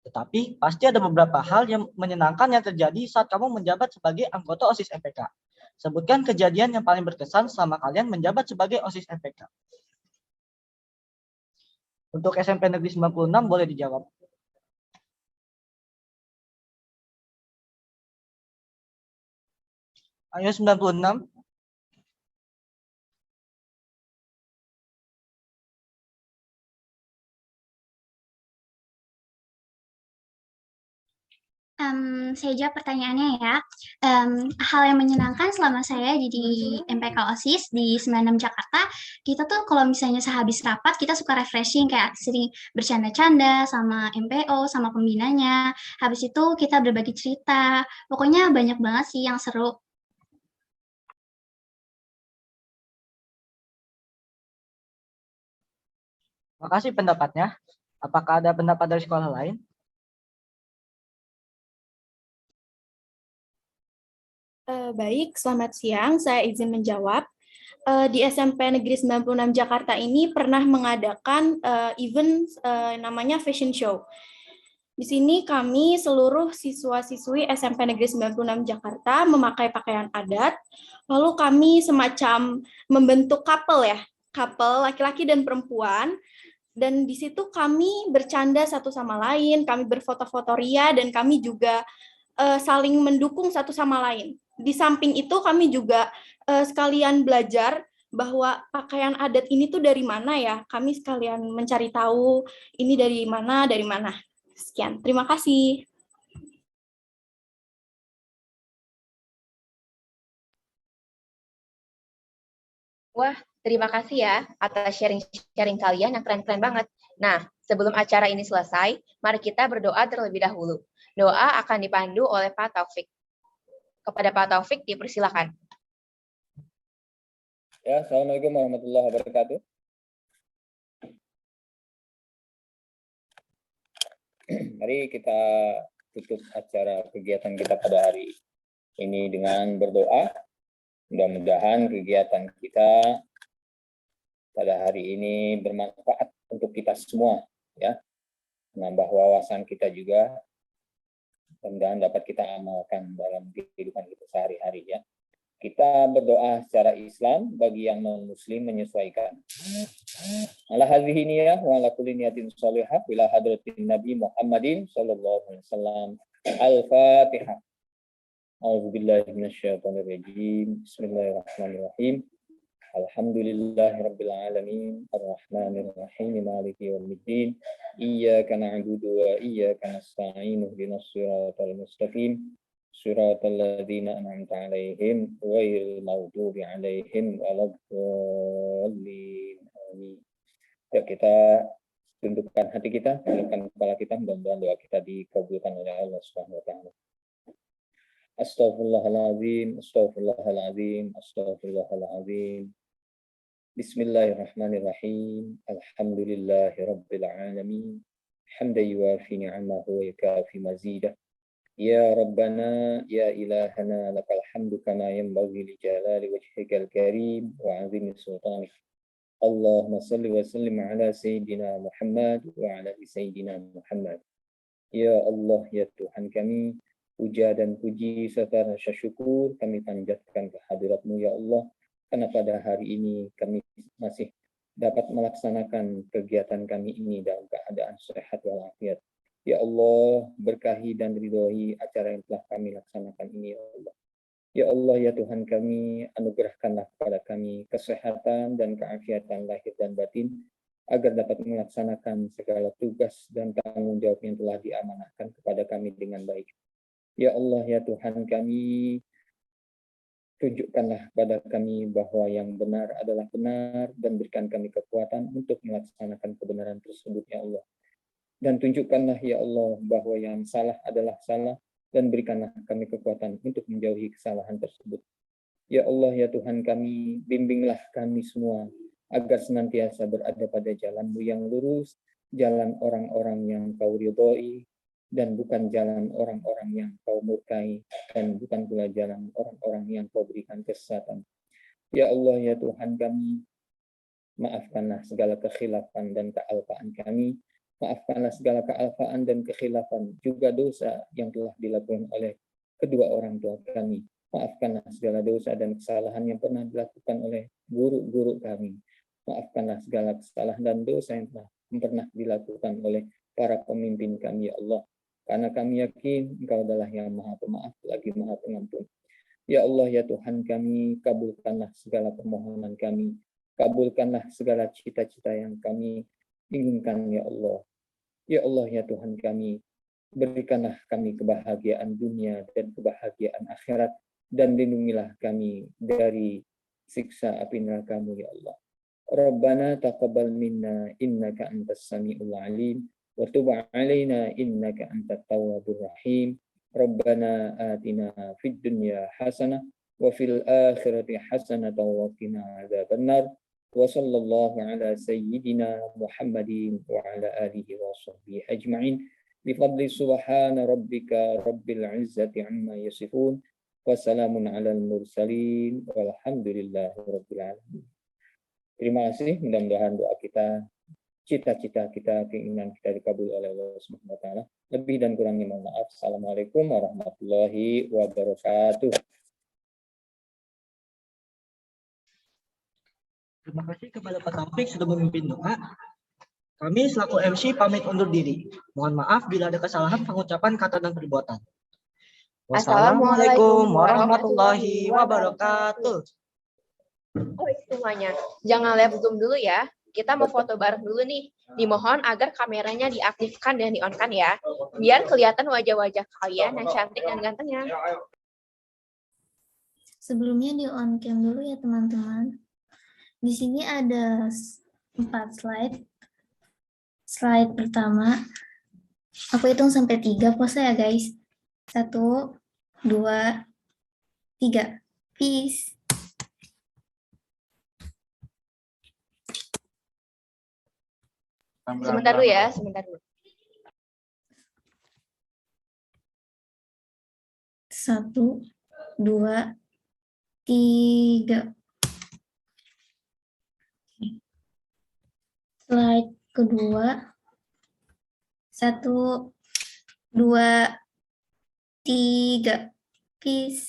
Tetapi pasti ada beberapa hal yang menyenangkan yang terjadi saat kamu menjabat sebagai anggota OSIS MPK. Sebutkan kejadian yang paling berkesan selama kalian menjabat sebagai OSIS MPK. Untuk SMP Negeri 96 boleh dijawab. Ayo 96. Saya jawab pertanyaannya ya. Hal yang menyenangkan selama saya jadi MPK OSIS di 96 Jakarta, kita tuh kalau misalnya sehabis rapat, kita suka refreshing, kayak sering bercanda-canda sama MPO, sama pembinanya. Habis itu kita berbagi cerita. Pokoknya banyak banget sih yang seru. Terima kasih pendapatnya. Apakah ada pendapat dari sekolah lain? Baik, selamat siang. Saya izin menjawab. Di SMP Negeri 96 Jakarta ini pernah mengadakan event namanya Fashion Show. Di sini kami seluruh siswa-siswi SMP Negeri 96 Jakarta memakai pakaian adat, lalu kami semacam membentuk couple ya, couple laki-laki dan perempuan, dan di situ kami bercanda satu sama lain, kami berfoto-foto ria, dan kami juga saling mendukung satu sama lain. Di samping itu kami juga sekalian belajar bahwa pakaian adat ini tuh dari mana ya, kami sekalian mencari tahu ini dari mana. Sekian, terima kasih. Wah, Terima kasih ya atas sharing-sharing kalian yang keren-keren banget. Nah, sebelum acara ini selesai, mari kita berdoa terlebih dahulu. Doa akan dipandu oleh Pak Taufik. Kepada Pak Taufik, dipersilakan. Ya, Assalamualaikum warahmatullahi wabarakatuh. Mari kita tutup acara kegiatan kita pada hari ini dengan berdoa. Mudah-mudahan kegiatan kita pada hari ini bermanfaat untuk kita semua, ya, menambah wawasan kita juga, dan dapat kita amalkan dalam kehidupan kita sehari-hari, ya. Kita berdoa secara Islam, bagi yang non-Muslim menyesuaikan. Ala hadhihi niyah wa ala kulli niyatin shalihah ila hadratin Nabi Muhammadin sallallahu alaihi wasallam. Al-Fatihah. A'udzubillahi minasyaitonir rajim. Bismillahirrahmanirrahim. Alhamdulillahirabbil alamin. Arrahmanir rahim. Maliki yaumiddin. Iyyaka na'budu wa iyyaka nasta'in. Ihdinas siratal mustaqim. Siratal ladzina an'amta 'alaihim ghairil maghdubi 'alaihim waladdallin. Amin. Ya, kita tundukkan hati kita, tundukkan kepala kita, mudah-mudahan doa kita dikabulkan oleh Allah Subhanahu wa taala. Astaghfirullahaladzim, astaghfirullahaladzim, astaghfirullahaladzim. Bismillahirrahmanirrahim. Alhamdulillahi rabbil alamin. Hamdan yuwafi ni'amahu wa yukafi mazidah. Ya Rabbana, ya ilahana, lakal hamdu kama yanbaghi li jalali wajhikal karim wa 'azimi sultanik. Allahumma salli wa sallim ala sayyidina Muhammad wa ala sayyidina Muhammad. Ya Allah, ya Tuhan kami, puja dan puji serta rasa syukur kami panjatkan kehadirat-Mu ya Allah, karena pada hari ini kami masih dapat melaksanakan kegiatan kami ini dalam keadaan sehat walafiat. Ya Allah, berkahi dan ridhoi acara yang telah kami laksanakan ini ya Allah. Ya Allah, ya Tuhan kami, anugerahkanlah kepada kami kesehatan dan keafiatan lahir dan batin, agar dapat melaksanakan segala tugas dan tanggung jawab yang telah diamanahkan kepada kami dengan baik. Ya Allah, ya Tuhan kami, tunjukkanlah pada kami bahwa yang benar adalah benar dan berikan kami kekuatan untuk melaksanakan kebenaran tersebut, ya Allah. Dan tunjukkanlah, ya Allah, bahwa yang salah adalah salah dan berikanlah kami kekuatan untuk menjauhi kesalahan tersebut. Ya Allah, ya Tuhan kami, bimbinglah kami semua agar senantiasa berada pada jalan-Mu yang lurus, jalan orang-orang yang Kau ridhoi, dan bukan jalan orang-orang yang Kau murkai, dan bukan pula jalan orang-orang yang Kau berikan kesesatan. Ya Allah, ya Tuhan kami, maafkanlah segala kekhilafan dan kealpaan kami, maafkanlah segala kealpaan dan kekhilafan, juga dosa yang telah dilakukan oleh kedua orang tua kami. Maafkanlah segala dosa dan kesalahan yang pernah dilakukan oleh guru-guru kami. Maafkanlah segala kesalahan dan dosa yang pernah dilakukan oleh para pemimpin kami, ya Allah. Karena kami yakin Engkau adalah yang Maha Pemaaf lagi Maha Pengampun. Ya Allah, ya Tuhan kami, kabulkanlah segala permohonan kami. Kabulkanlah segala cita-cita yang kami inginkan, ya Allah. Ya Allah, ya Tuhan kami, berikanlah kami kebahagiaan dunia dan kebahagiaan akhirat, dan lindungilah kami dari siksa api neraka-Mu, ya Allah. Rabbana taqabbal minna innaka antas samiul alim. Wa tub 'alaina innaka antat tawwabur rahim. Rabbana atina fid dunya hasanah wa fil akhirati hasanah wa qina adzabannar. Wa sallallahu ala sayyidina Muhammadin wa ala alihi wa sahbihi ajma'in. Bi fadli subhana rabbika rabbil izzati amma yasifun. Wa salamun 'alal mursalin walhamdulillahi rabbil alamin. Terima kasih, mudah-mudahan doa kita, cita-cita kita, keinginan kita dikabul oleh Allah Subhanahu wa taala. Lebih dan kurangnya mohon maaf. Assalamualaikum warahmatullahi wabarakatuh. Terima kasih kepada Pak Taufik sudah memimpin doa. Kami selaku MC pamit undur diri. Mohon maaf bila ada kesalahan pengucapan kata dan perbuatan. Wassalamualaikum warahmatullahi wabarakatuh. Oh, semuanya, jangan live Zoom dulu ya. Kita mau foto bareng dulu nih. Dimohon agar kameranya diaktifkan dan di-on-kan ya, biar kelihatan wajah-wajah kalian yang cantik dan gantengnya. Sebelumnya di-on cam dulu ya teman-teman. Di sini ada 4 slide. Slide pertama, aku hitung sampai 3 pose ya guys. 1, 2, 3. Peace. Sebentar dulu ya, sebentar dulu. 1, 2, 3. Slide kedua. 1, 2, 3. Peace.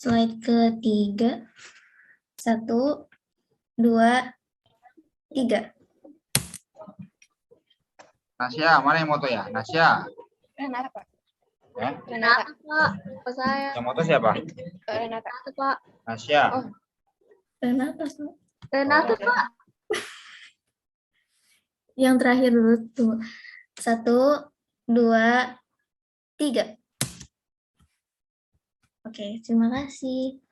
Slide ketiga. 1, 2, 3. Nasya, mana yang moto ya? Nasya. Renata, Pak. Ya? Renata, Pak. Apa saya? Yang moto siapa? Renata, Pak. Nasya. Oh. Renata, Pak. Renata, Pak. Yang terakhir dulu tuh. 1, 2, 3. Oke, terima kasih.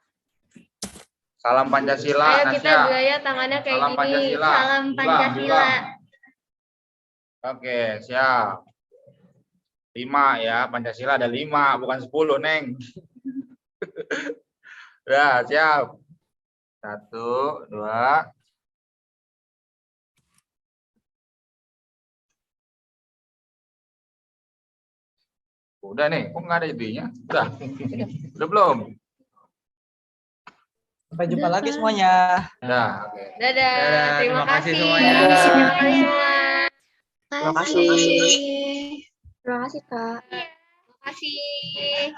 Salam Pancasila, Ayo Nasya. kita gaya tangannya kayak Salam gini. Pancasila. Salam Pancasila. Oke, siap. 5 ya, Pancasila ada 5, bukan 10, Neng. Udah, siap. 1, 2. Udah nih, kok nggak ada itunya? Udah. Udah belum? Sampai jumpa lagi semuanya. Udah, oke. Dadah. Terima kasih semuanya. semua. Terima kasih. Terima kasih, Kak. Terima kasih.